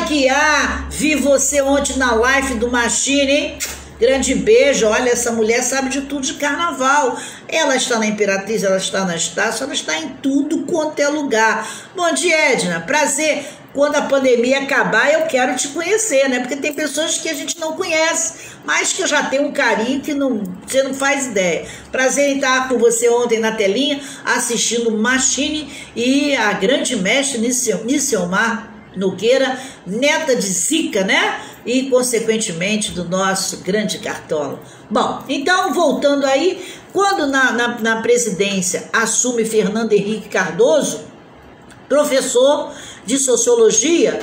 Guiar, vi você ontem na live do Machine, hein? Grande beijo. Olha, essa mulher sabe de tudo de carnaval. Ela está na Imperatriz, ela está na Estácio, ela está em tudo quanto é lugar. Bom dia, Edna. Prazer. Quando a pandemia acabar, eu quero te conhecer, né? Porque tem pessoas que a gente não conhece, mas que eu já tenho um carinho que você não faz ideia. Prazer em estar com você ontem na telinha, assistindo Machine e a grande mestre Nisselmar Nogueira, neta de Zica, né? E, consequentemente, do nosso grande Cartola. Bom, então, voltando aí, quando na presidência assume Fernando Henrique Cardoso, professor de sociologia,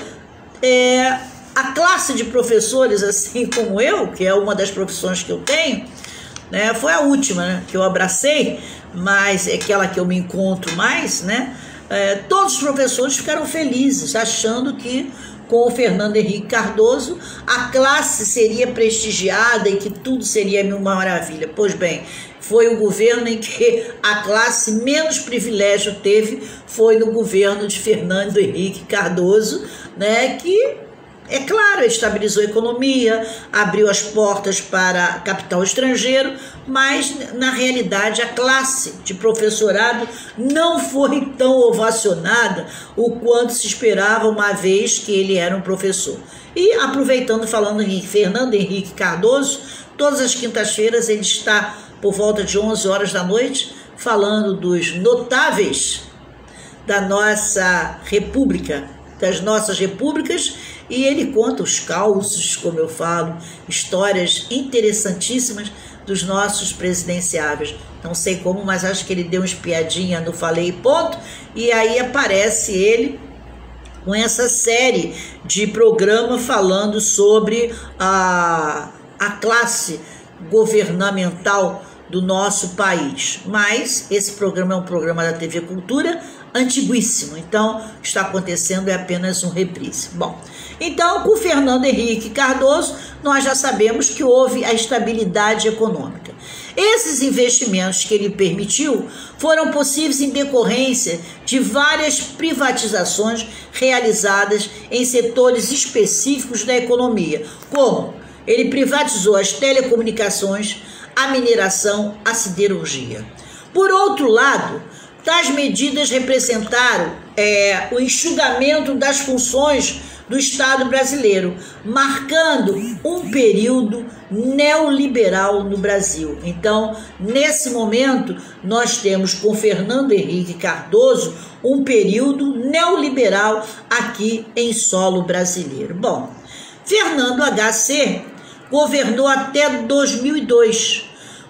a classe de professores, assim como eu, que é uma das profissões que eu tenho, né, foi a última, né, que eu abracei, mas é aquela que eu me encontro mais, né, todos os professores ficaram felizes, achando que com o Fernando Henrique Cardoso a classe seria prestigiada e que tudo seria uma maravilha. Pois bem, foi o governo em que a classe menos privilégio teve, foi no governo de Fernando Henrique Cardoso, né, que, é claro, estabilizou a economia, abriu as portas para capital estrangeiro, mas, na realidade, a classe de professorado não foi tão ovacionada o quanto se esperava, uma vez que ele era um professor. E, aproveitando, falando em Fernando Henrique Cardoso, todas as quintas-feiras ele está por volta de 11 horas da noite, falando dos notáveis da nossa república, das nossas repúblicas, e ele conta os causos, como eu falo, histórias interessantíssimas dos nossos presidenciáveis. Não sei como, mas acho que ele deu uma espiadinha no Falei Ponto, e aí aparece ele com essa série de programa falando sobre a classe governamental do nosso país. Mas esse programa é um programa da TV Cultura, antiguíssimo, então está acontecendo, é apenas um reprise. Bom, então com Fernando Henrique Cardoso nós já sabemos que houve a estabilidade econômica. Esses investimentos que ele permitiu foram possíveis em decorrência de várias privatizações realizadas em setores específicos da economia, como ele privatizou as telecomunicações, a mineração, a siderurgia. Por outro lado, tais medidas representaram o enxugamento das funções do Estado brasileiro, marcando um período neoliberal no Brasil. Então, nesse momento, nós temos com Fernando Henrique Cardoso um período neoliberal aqui em solo brasileiro. Bom, Fernando HC governou até 2002,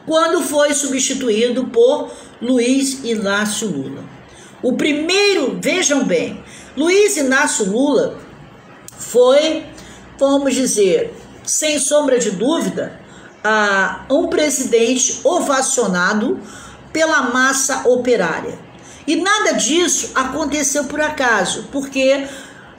quando foi substituído por Luiz Inácio Lula. O primeiro, vejam bem, Luiz Inácio Lula foi, vamos dizer, sem sombra de dúvida, um presidente ovacionado pela massa operária. E nada disso aconteceu por acaso, porque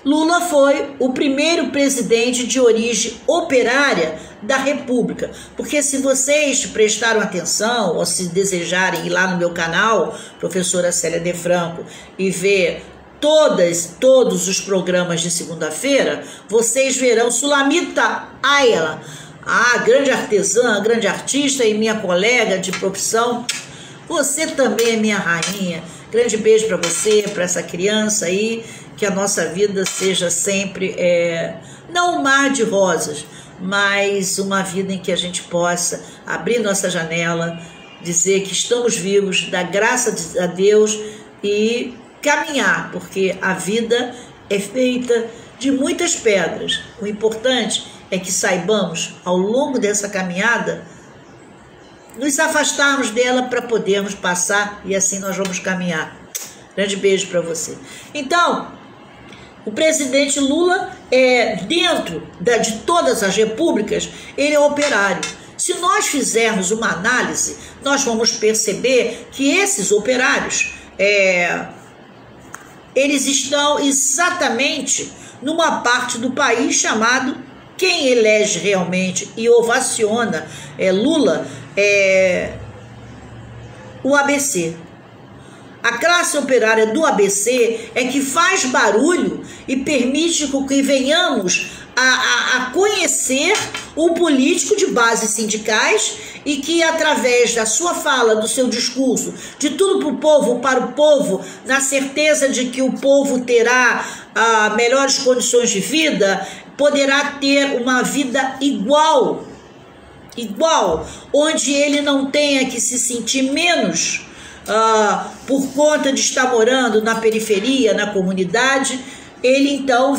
Lula foi o primeiro presidente de origem operária da República. Porque se vocês prestaram atenção, ou se desejarem ir lá no meu canal, professora Célia de Franco, e ver todos os programas de segunda-feira, vocês verão Sulamita Ayala, a grande artesã, grande artista e minha colega de profissão. Você também é minha rainha. Grande beijo para você, para essa criança aí, que a nossa vida seja sempre, não um mar de rosas, mas uma vida em que a gente possa abrir nossa janela, dizer que estamos vivos, dar graças a Deus e caminhar, porque a vida é feita de muitas pedras. O importante é que saibamos, ao longo dessa caminhada, nos afastarmos dela para podermos passar, e assim nós vamos caminhar. Grande beijo para você. Então, o presidente Lula, dentro de todas as repúblicas, ele é operário. Se nós fizermos uma análise, nós vamos perceber que esses operários, eles estão exatamente numa parte do país chamado, quem elege realmente e ovaciona Lula, o ABC. A classe operária do ABC é que faz barulho e permite que venhamos a conhecer o político de bases sindicais e que, através da sua fala, do seu discurso, de tudo para o povo, na certeza de que o povo terá melhores condições de vida, poderá ter uma vida igual, onde ele não tenha que se sentir menos por conta de estar morando na periferia, na comunidade. Ele então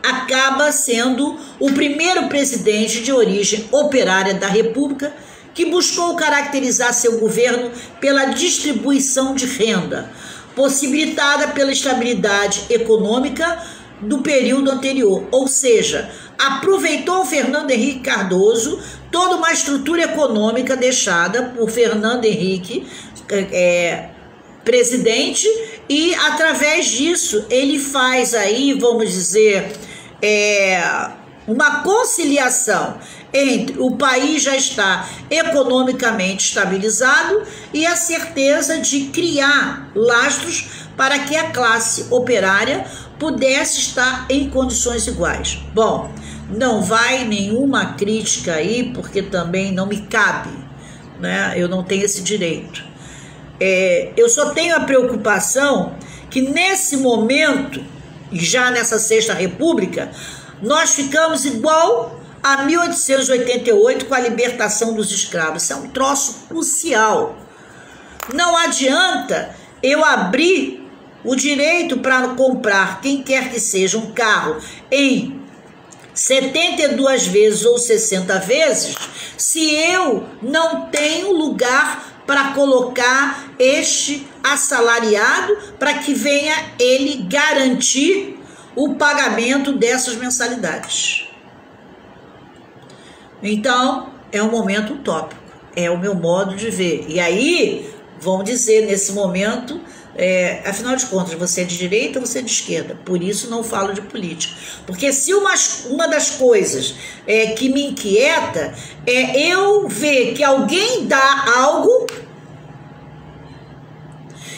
acaba sendo o primeiro presidente de origem operária da República que buscou caracterizar seu governo pela distribuição de renda, possibilitada pela estabilidade econômica do período anterior, ou seja, aproveitou Fernando Henrique Cardoso, toda uma estrutura econômica deixada por Fernando Henrique, presidente, e através disso ele faz aí, vamos dizer, uma conciliação entre o país já estar economicamente estabilizado e a certeza de criar lastros para que a classe operária pudesse estar em condições iguais. Bom, não vai nenhuma crítica aí, porque também não me cabe, né? Eu não tenho esse direito. Eu só tenho a preocupação que nesse momento, já nessa Sexta República, nós ficamos igual a 1888 com a libertação dos escravos. Isso é um troço crucial. Não adianta eu abrir o direito para comprar, quem quer que seja, um carro em 72 vezes ou 60 vezes, se eu não tenho lugar para colocar este assalariado para que venha ele garantir o pagamento dessas mensalidades. Então, é um momento utópico, é o meu modo de ver. E aí, vamos dizer, nesse momento, afinal de contas, você é de direita ou você é de esquerda? Por isso não falo de política. Porque se uma das coisas que me inquieta é eu ver que alguém dá algo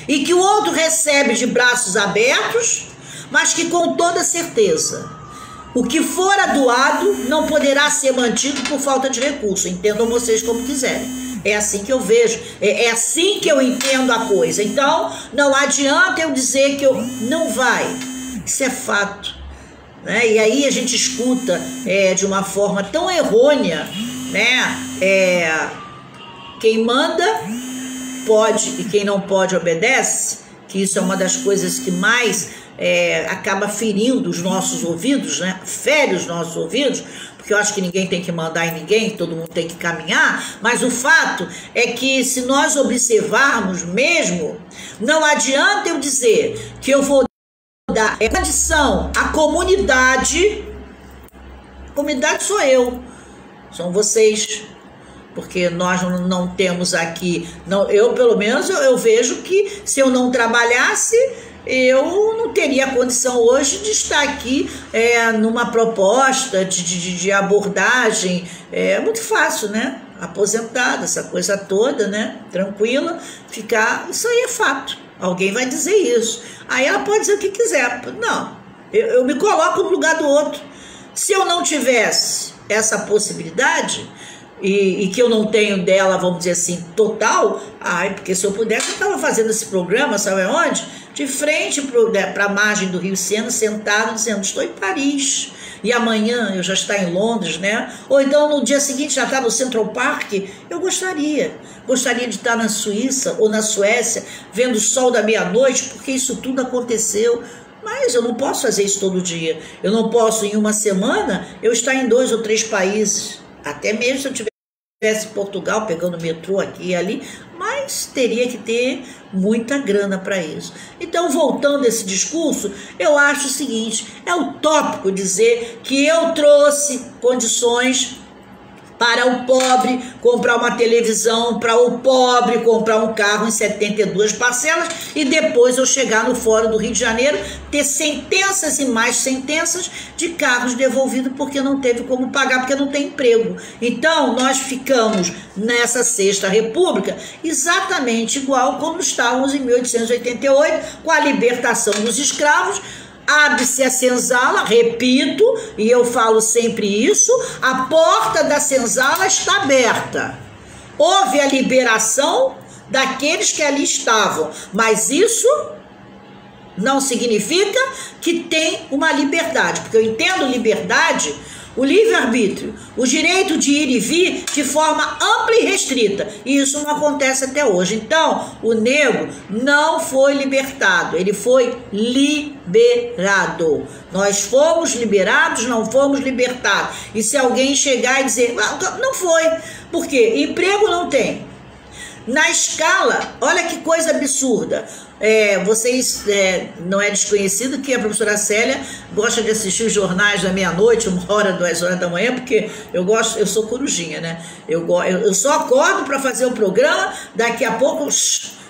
e que o outro recebe de braços abertos, mas que com toda certeza o que for doado não poderá ser mantido por falta de recurso. Entendam vocês como quiserem. É assim que eu vejo, é assim que eu entendo a coisa. Então, não adianta eu dizer que não vai. Isso é fato, né? E aí a gente escuta de uma forma tão errônea, né? Quem manda pode e quem não pode obedece, que isso é uma das coisas que mais acaba ferindo os nossos ouvidos, né? Fere os nossos ouvidos, porque eu acho que ninguém tem que mandar em ninguém, todo mundo tem que caminhar, mas o fato é que se nós observarmos mesmo, não adianta eu dizer que eu vou dar condição à comunidade. A comunidade sou eu, são vocês, porque nós não temos aqui, eu pelo menos eu vejo que se eu não trabalhasse, eu não teria condição hoje de estar aqui numa proposta de abordagem, muito fácil, né? Aposentada, essa coisa toda, né? Tranquila, ficar, isso aí é fato, alguém vai dizer isso, aí ela pode dizer o que quiser, não, eu me coloco no lugar do outro, se eu não tivesse essa possibilidade, e que eu não tenho dela, vamos dizer assim, total, porque se eu pudesse eu estava fazendo esse programa, sabe onde? De frente para a margem do Rio Sena, sentado, dizendo, estou em Paris, e amanhã eu já estou em Londres, né? Ou então no dia seguinte já está no Central Park. Eu gostaria de estar na Suíça ou na Suécia, vendo o sol da meia-noite, porque isso tudo aconteceu. Mas eu não posso fazer isso todo dia. Eu não posso, em uma semana, eu estar em 2 ou 3 países. Até mesmo se eu tivesse em Portugal, pegando metrô aqui e ali, mas teria que ter muita grana para isso. Então, voltando a esse discurso, eu acho o seguinte, é utópico dizer que eu trouxe condições para o pobre comprar uma televisão, para o pobre comprar um carro em 72 parcelas e depois eu chegar no Fórum do Rio de Janeiro, ter sentenças e mais sentenças de carros devolvidos porque não teve como pagar, porque não tem emprego. Então, nós ficamos nessa Sexta República exatamente igual como estávamos em 1888, com a libertação dos escravos. Abre-se a senzala, repito, e eu falo sempre isso, a porta da senzala está aberta. Houve a liberação daqueles que ali estavam, mas isso não significa que tem uma liberdade, porque eu entendo liberdade, o livre-arbítrio, o direito de ir e vir de forma ampla e restrita, e isso não acontece até hoje. Então, o negro não foi libertado, ele foi liberado. Nós fomos liberados, não fomos libertados. E se alguém chegar e dizer, não foi, por quê? Emprego não tem. Na escala, olha que coisa absurda. Vocês não é desconhecido que a professora Célia gosta de assistir os jornais da meia-noite, 1h, 2h da manhã, porque eu sou corujinha, né? Eu só acordo para fazer o programa, daqui a pouco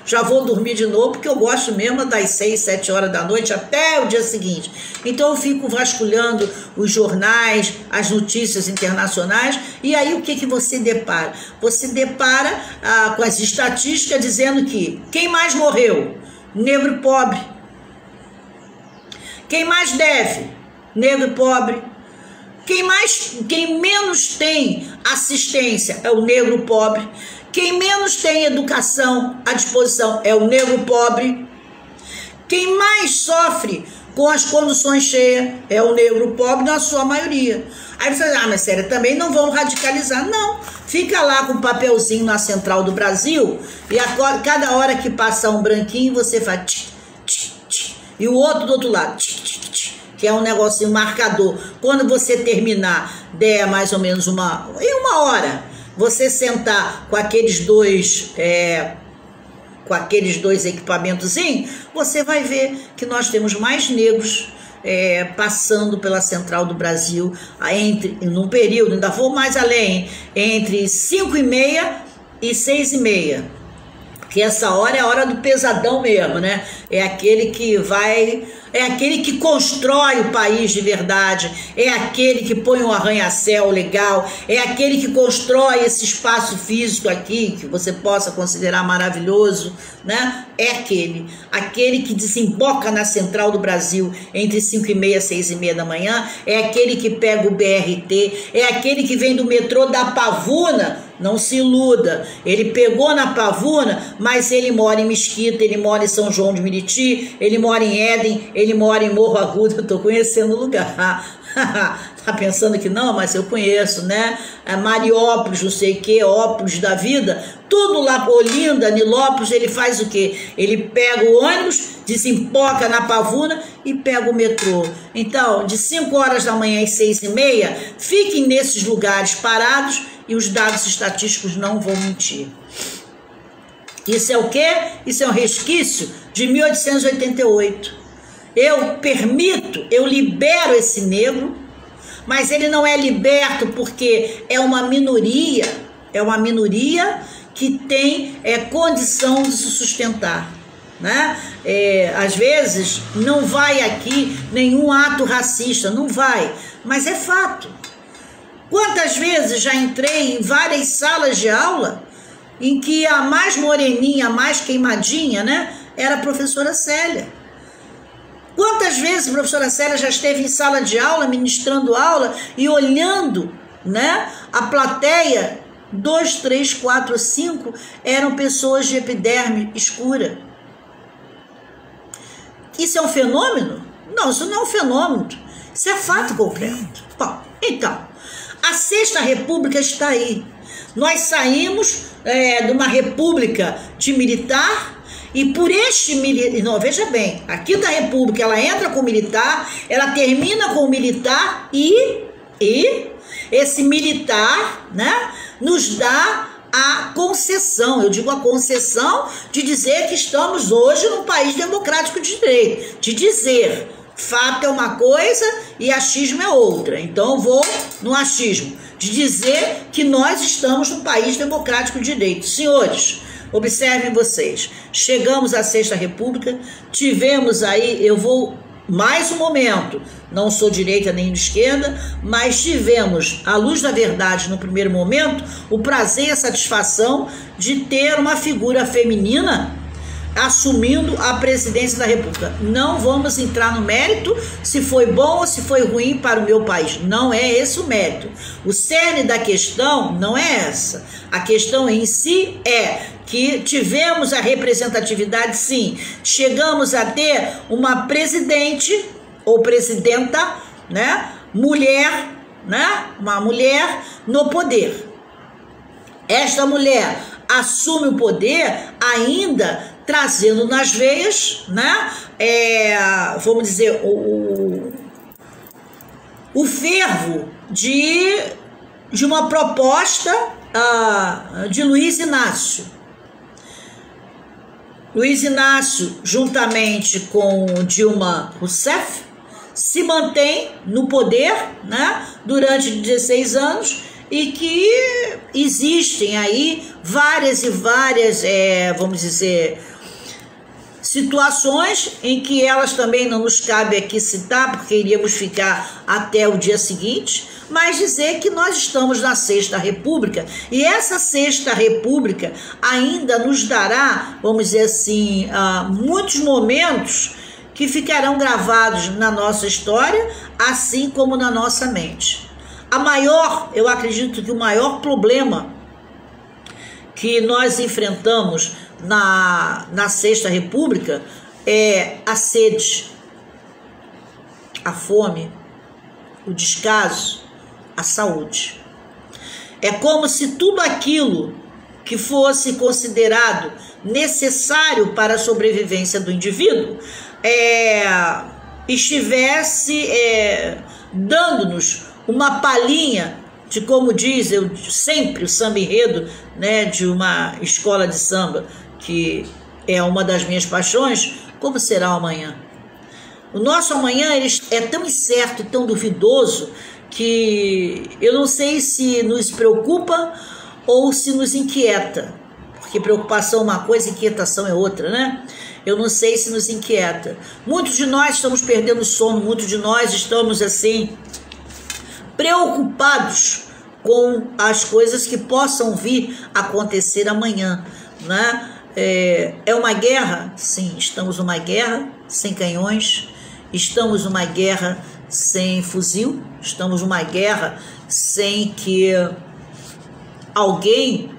já vou dormir de novo, porque eu gosto mesmo das 6, 7 horas da noite até o dia seguinte. Então eu fico vasculhando os jornais, as notícias internacionais, e aí o que você depara? Você depara com as estatísticas dizendo que quem mais morreu? Negro e pobre. Quem mais deve? Negro e pobre. Quem menos tem assistência é o negro pobre. Quem menos tem educação à disposição é o negro pobre. Quem mais sofre com as conduções cheias é o negro pobre, na sua maioria. Aí você diz, mas sério, também não vão radicalizar. Não, fica lá com um papelzinho na Central do Brasil e agora, cada hora que passar um branquinho, você faz tch, tch, tch, e o outro do outro lado, tch, tch, tch, que é um negocinho marcador. Quando você terminar, der mais ou menos em 1 hora, você sentar com aqueles dois equipamentozinhos, você vai ver que nós temos mais negros passando pela Central do Brasil num período, ainda vou mais além, entre 5h30 e 6h30, porque essa hora é a hora do pesadão mesmo, né? É aquele que constrói o país de verdade, é aquele que põe um arranha-céu legal, é aquele que constrói esse espaço físico aqui, que você possa considerar maravilhoso, né? É aquele que desemboca na Central do Brasil entre 5h30 e 6h30 da manhã, é aquele que pega o BRT, é aquele que vem do metrô da Pavuna. Não se iluda, ele pegou na Pavuna, mas ele mora em Mesquita, ele mora em São João de Meriti, ele mora em Éden, ele mora em Morro Agudo. Eu tô conhecendo o lugar. tá pensando que não, mas eu conheço, né? Mariópolis, não sei o que, Ópolis da vida, tudo lá, Olinda, Nilópolis, ele faz o quê? Ele pega o ônibus, desemboca na Pavuna e pega o metrô. Então, de 5 horas da manhã às 6h30, fiquem nesses lugares parados e os dados estatísticos não vão mentir. Isso é o quê? Isso é um resquício de 1888. Eu libero esse negro, mas ele não é liberto porque é uma minoria que tem condição de se sustentar, né? Às vezes não vai aqui nenhum ato racista, não vai, mas é fato. Quantas vezes já entrei em várias salas de aula em que a mais moreninha, a mais queimadinha, né, era a professora Célia. Quantas vezes a professora Célia já esteve em sala de aula, ministrando aula e olhando, né, a plateia, 2, 3, 4, 5 eram pessoas de epiderme escura. Isso é um fenômeno? Não, isso não é um fenômeno. Isso é fato completo. Bom, então, a Sexta República está aí. Nós saímos de uma república de militar e por este militar, não, veja bem, a Quinta República, ela entra com o militar, ela termina com o militar e esse militar, né, nos dá a concessão, eu digo a concessão de dizer que estamos hoje num país democrático de direito, de dizer fato é uma coisa e achismo é outra. Então eu vou no achismo, de dizer que nós estamos num país democrático de direito. Senhores, observem vocês, chegamos à Sexta República, tivemos aí, eu vou mais um momento, não sou direita nem de esquerda, mas tivemos, à luz da verdade, no primeiro momento, o prazer e a satisfação de ter uma figura feminina assumindo a presidência da República. Não vamos entrar no mérito se foi bom ou se foi ruim para o meu país. Não é esse o mérito. O cerne da questão não é essa. A questão em si é que tivemos a representatividade, sim. Chegamos a ter uma presidente ou presidenta, né, mulher, né, uma mulher no poder. Esta mulher assume o poder ainda trazendo nas veias, né, vamos dizer, o fervo de uma proposta de Luiz Inácio. Luiz Inácio, juntamente com Dilma Rousseff, se mantém no poder, né, durante 16 anos, e que existem aí várias e várias, vamos dizer, situações em que elas também não nos cabe aqui citar, porque iríamos ficar até o dia seguinte, mas dizer que nós estamos na Sexta República, e essa Sexta República ainda nos dará, vamos dizer assim, muitos momentos que ficarão gravados na nossa história, assim como na nossa mente. Eu acredito que o maior problema que nós enfrentamos na Sexta República é a sede, a fome, o descaso, a saúde. É como se tudo aquilo que fosse considerado necessário para a sobrevivência do indivíduo estivesse dando-nos uma palhinha de, como diz eu sempre, o samba enredo, né, de uma escola de samba, que é uma das minhas paixões, como será o amanhã? O nosso amanhã é tão incerto e tão duvidoso que eu não sei se nos preocupa ou se nos inquieta, porque preocupação é uma coisa, inquietação é outra, né? Eu não sei se nos inquieta. Muitos de nós estamos perdendo sono, muitos de nós estamos assim preocupados com as coisas que possam vir a acontecer amanhã, né? É uma guerra? Sim, estamos numa guerra sem canhões, estamos numa guerra sem fuzil, estamos numa guerra sem que alguém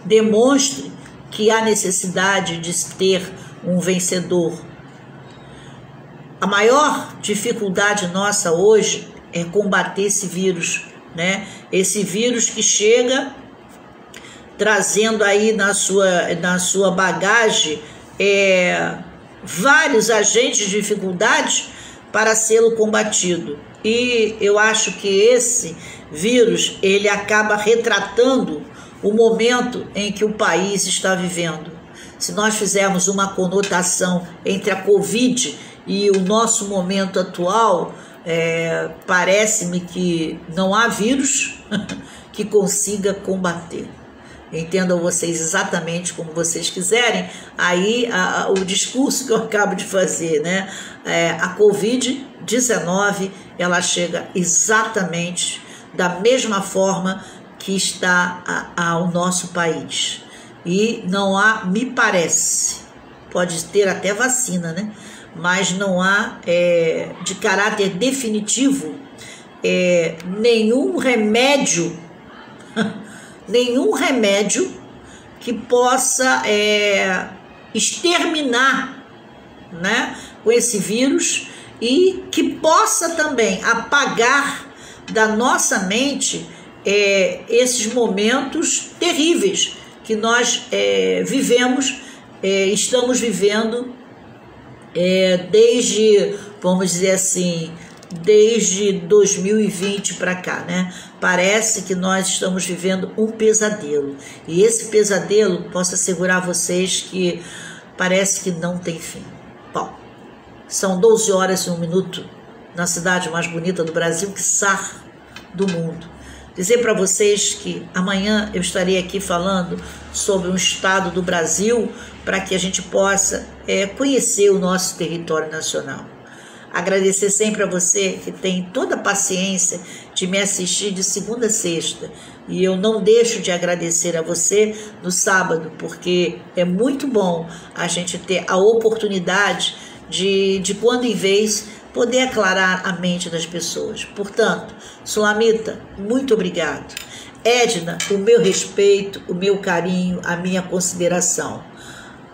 demonstre que há necessidade de ter um vencedor. A maior dificuldade nossa hoje combater esse vírus, né? Esse vírus que chega trazendo aí na sua bagagem vários agentes de dificuldade para sê-lo combatido. E eu acho que esse vírus, ele acaba retratando o momento em que o país está vivendo. Se nós fizermos uma conotação entre a Covid e o nosso momento atual, parece-me que não há vírus que consiga combater. Entendam vocês exatamente como vocês quiserem, aí o discurso que eu acabo de fazer, né? A Covid-19, ela chega exatamente da mesma forma que está ao nosso país. E não há, me parece, pode ter até vacina, né? Mas não há, de caráter definitivo, nenhum remédio que possa exterminar, né, com esse vírus e que possa também apagar da nossa mente esses momentos terríveis que nós estamos vivendo desde, vamos dizer assim, desde 2020 para cá, né? Parece que nós estamos vivendo um pesadelo. E esse pesadelo, posso assegurar a vocês que parece que não tem fim. Bom, são 12 horas e 1 minuto na cidade mais bonita do Brasil, quiçá do mundo. Dizer para vocês que amanhã eu estarei aqui falando sobre um estado do Brasil para que a gente possa conhecer o nosso território nacional. Agradecer sempre a você que tem toda a paciência de me assistir de segunda a sexta. E eu não deixo de agradecer a você no sábado, porque é muito bom a gente ter a oportunidade de quando em vez, poder aclarar a mente das pessoas. Portanto, Sulamita, muito obrigado. Edna, o meu respeito, o meu carinho, a minha consideração.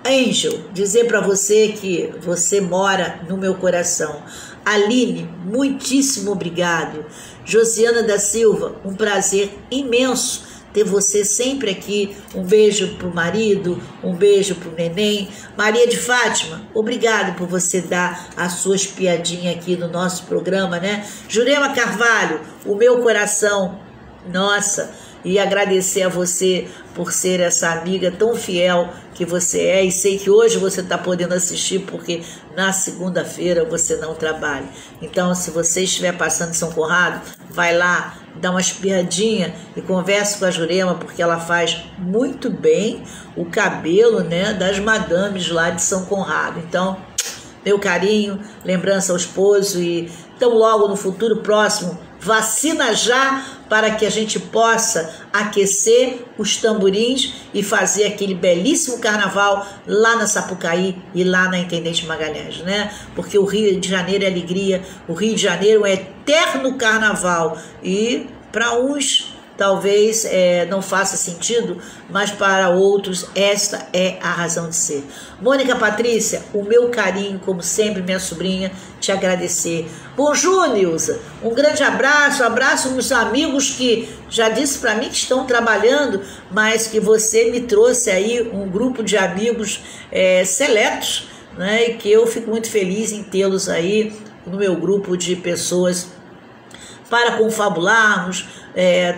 Angel, dizer para você que você mora no meu coração. Aline, muitíssimo obrigado. Josiana da Silva, um prazer imenso ter você sempre aqui. Um beijo pro marido, um beijo pro neném. Maria de Fátima, obrigado por você dar as suas piadinhas aqui no nosso programa, né? Jurema Carvalho, o meu coração, nossa, e agradecer a você por ser essa amiga tão fiel que você é, e sei que hoje você está podendo assistir porque na segunda-feira você não trabalha. Então, se você estiver passando em São Conrado, vai lá, dá uma espiadinha e converse com a Jurema, porque ela faz muito bem o cabelo, né, das madames lá de São Conrado. Então, meu carinho, lembrança ao esposo e tão logo no futuro próximo, vacina já para que a gente possa aquecer os tamborins e fazer aquele belíssimo carnaval lá na Sapucaí e lá na Intendente Magalhães, né? Porque o Rio de Janeiro é alegria, o Rio de Janeiro é eterno carnaval e para uns talvez não faça sentido, mas para outros esta é a razão de ser. Mônica Patrícia, o meu carinho, como sempre, minha sobrinha, te agradecer. Bonjour, Nilza, um grande abraço, abraço meus amigos que já disse para mim que estão trabalhando, mas que você me trouxe aí um grupo de amigos seletos, né, e que eu fico muito feliz em tê-los aí no meu grupo de pessoas para confabularmos,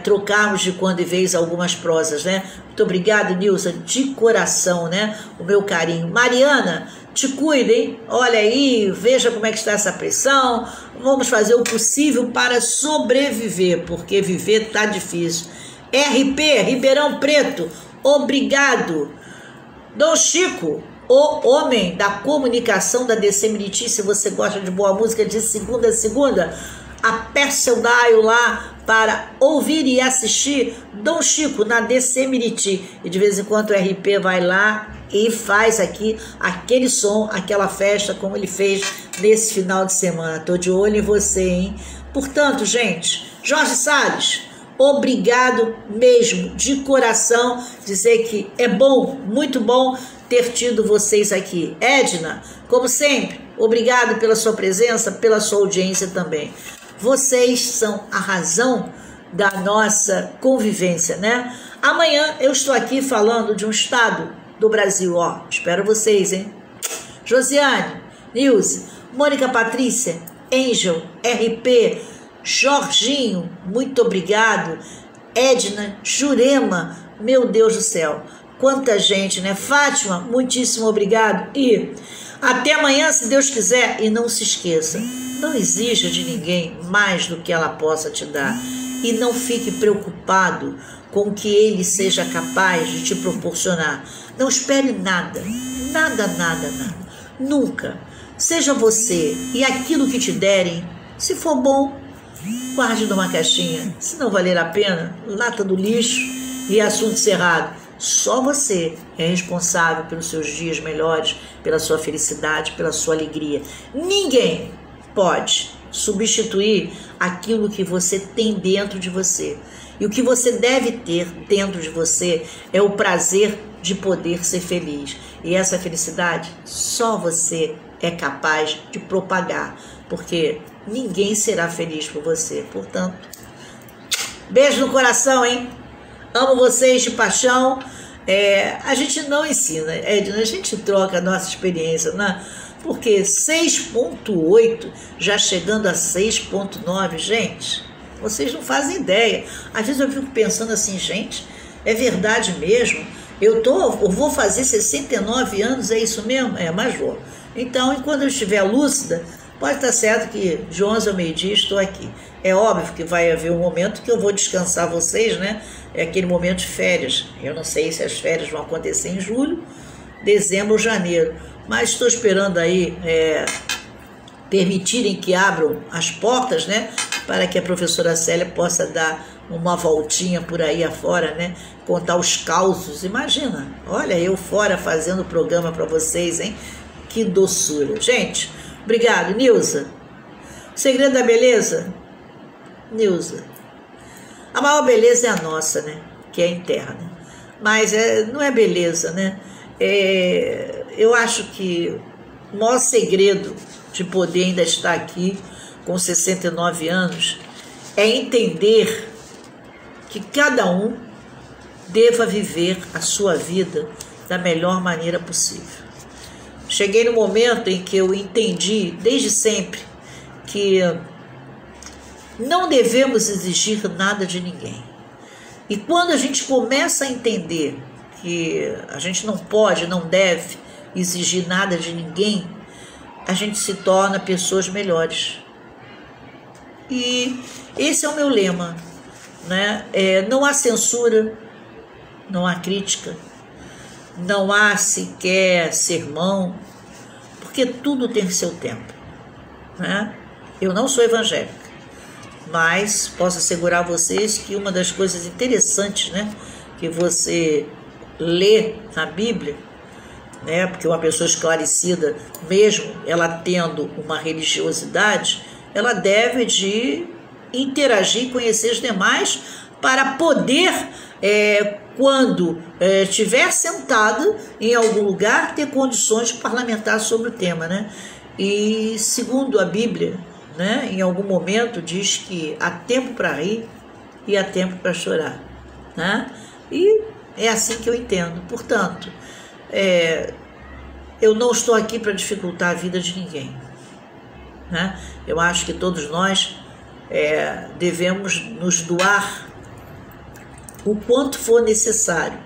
trocarmos de quando em vez algumas prosas, né? Muito obrigado, Nilza, de coração, né? O meu carinho. Mariana, te cuida, hein? Olha aí, veja como é que está essa pressão. Vamos fazer o possível para sobreviver, porque viver tá difícil. RP, Ribeirão Preto, obrigado. Dom Chico, o homem da comunicação da DC Miriti, se você gosta de boa música de segunda a segunda, aperte seu dial lá para ouvir e assistir Dom Chico na DC Miriti. E de vez em quando o RP vai lá e faz aqui aquele som, aquela festa como ele fez nesse final de semana. Tô de olho em você, hein? Portanto, gente, Jorge Salles, obrigado mesmo, de coração, dizer que é bom, muito bom ter tido vocês aqui. Edna, como sempre, obrigado pela sua presença, pela sua audiência também. vocês são a razão da nossa convivência, né? Amanhã eu estou aqui falando de um estado do Brasil, ó. Espero vocês, hein? Josiane, Nilce, Mônica Patrícia, Angel, RP, Jorginho, muito obrigado. Edna, Jurema, meu Deus do céu, quanta gente, né? Fátima, muitíssimo obrigado. E até amanhã, se Deus quiser. E não se esqueça, não exija de ninguém mais do que ela possa te dar. E não fique preocupado com o que ele seja capaz de te proporcionar. Não espere nada, nada, nada, nada. Nunca. Seja você e aquilo que te derem, se for bom, guarde numa caixinha. Se não valer a pena, lata do lixo e assunto encerrado. Só você é responsável pelos seus dias melhores, pela sua felicidade, pela sua alegria. Ninguém pode substituir aquilo que você tem dentro de você. E o que você deve ter dentro de você é o prazer de poder ser feliz. E essa felicidade só você é capaz de propagar, porque ninguém será feliz por você. Portanto, beijo no coração, hein? Amo vocês de paixão. A gente não ensina, Edna, a gente troca a nossa experiência, né? Porque 6.8 já chegando a 6.9, gente, vocês não fazem ideia. Às vezes eu fico pensando assim, gente, é verdade mesmo? Eu vou fazer 69 anos, é isso mesmo? Mas vou. Então, enquanto eu estiver lúcida, pode estar certo que de 11 ao meio-dia estou aqui. É óbvio que vai haver um momento que eu vou descansar vocês, né? É aquele momento de férias. Eu não sei se as férias vão acontecer em julho, dezembro ou janeiro. Mas estou esperando aí permitirem que abram as portas, né? Para que a professora Célia possa dar uma voltinha por aí afora, né? Contar os causos. Imagina, olha eu fora fazendo o programa para vocês, hein? Que doçura. Gente, obrigado. Nilza, o segredo da beleza? Nilza, a maior beleza é a nossa, né? Que é interna. Mas não é beleza, né? Eu acho que o maior segredo de poder ainda estar aqui com 69 anos é entender que cada um deva viver a sua vida da melhor maneira possível. Cheguei no momento em que eu entendi, desde sempre, que não devemos exigir nada de ninguém. E quando a gente começa a entender que a gente não pode, não deve exigir nada de ninguém, a gente se torna pessoas melhores. E esse é o meu lema, né? Não há censura, não há crítica, não há sequer sermão, porque tudo tem seu tempo, né? Eu não sou evangélica, mas posso assegurar a vocês que uma das coisas interessantes, né, que você lê na Bíblia, né, porque uma pessoa esclarecida, mesmo ela tendo uma religiosidade, ela deve de interagir, conhecer os demais para poder, quando estiver sentado em algum lugar, ter condições de parlamentar sobre o tema, né? E segundo a Bíblia, né, em algum momento diz que há tempo para rir e há tempo para chorar, né? E é assim que eu entendo. Portanto, eu não estou aqui para dificultar a vida de ninguém, né? Eu acho que todos nós devemos nos doar o quanto for necessário,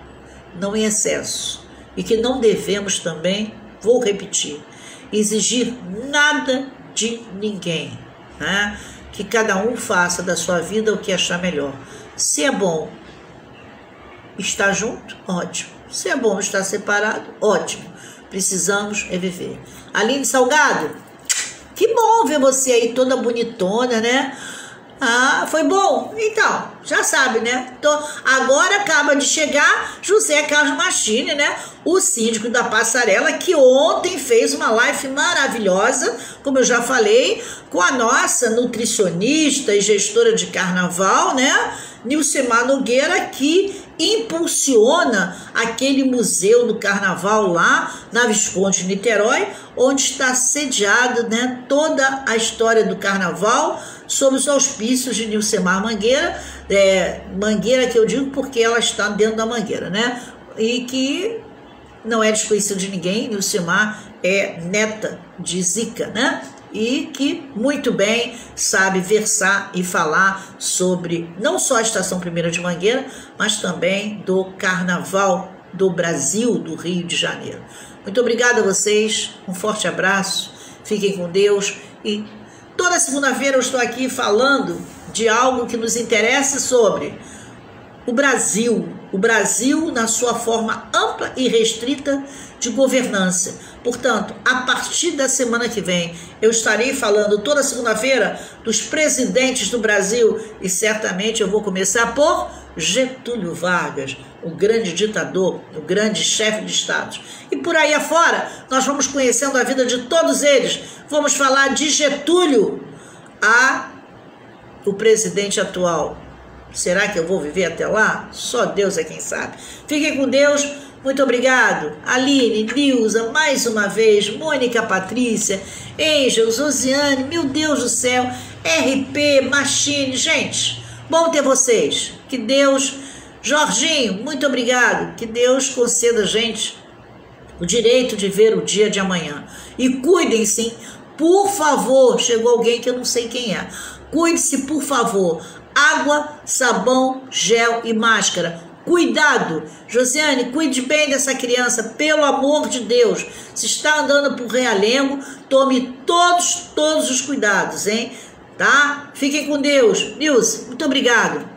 não em excesso, e que não devemos também, vou repetir, exigir nada de ninguém, né? Que cada um faça da sua vida o que achar melhor. Se é bom estar junto, ótimo. Se é bom estar separado, ótimo. Precisamos viver. Aline Salgado, que bom ver você aí toda bonitona, né? Ah, foi bom? Então, já sabe, né? Agora acaba de chegar José Carlos Machini, né? O síndico da Passarela, que ontem fez uma live maravilhosa, como eu já falei, com a nossa nutricionista e gestora de carnaval, né? Nilcemar Nogueira, que impulsiona aquele museu do carnaval lá na Visconde de Niterói, onde está sediado, né, toda a história do carnaval sob os auspícios de Nilcemar Mangueira, Mangueira que eu digo porque ela está dentro da Mangueira, né, e que não é desconhecido de ninguém. Nilcemar é neta de Zica, né? E que muito bem sabe versar e falar sobre não só a Estação 1ª de Mangueira, mas também do Carnaval do Brasil, do Rio de Janeiro. Muito obrigada a vocês, um forte abraço, fiquem com Deus, e toda segunda-feira eu estou aqui falando de algo que nos interessa sobre o Brasil na sua forma ampla e restrita de governança. Portanto, a partir da semana que vem, eu estarei falando toda segunda-feira dos presidentes do Brasil, e certamente eu vou começar por Getúlio Vargas, o grande ditador, o grande chefe de Estado. E por aí afora, nós vamos conhecendo a vida de todos eles. Vamos falar de Getúlio o presidente atual. Será que eu vou viver até lá? Só Deus é quem sabe. Fiquem com Deus. Muito obrigado. Aline, Nilza, mais uma vez, Mônica, Patrícia, Angel, Josiane, meu Deus do céu, RP, Machine, gente, bom ter vocês. Que Deus, Jorginho, muito obrigado. Que Deus conceda a gente o direito de ver o dia de amanhã. E cuidem-se, por favor. Chegou alguém que eu não sei quem é. Cuide-se, por favor. Água, sabão, gel e máscara. Cuidado. Josiane, cuide bem dessa criança, pelo amor de Deus. Se está andando por Realengo, tome todos os cuidados, hein? Tá? Fiquem com Deus. Nilce, muito obrigado.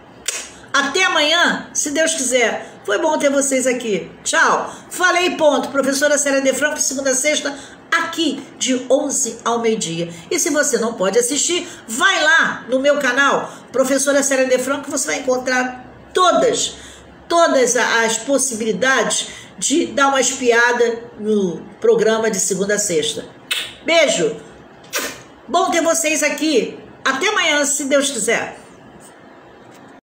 Até amanhã, se Deus quiser. Foi bom ter vocês aqui. Tchau. Falei, ponto. Professora Célia de Franco, segunda a sexta, aqui de 11 ao meio-dia. E se você não pode assistir, vai lá no meu canal, Professora Célia de Franco, você vai encontrar todas as possibilidades de dar uma espiada no programa de segunda a sexta. Beijo. Bom ter vocês aqui. Até amanhã, se Deus quiser.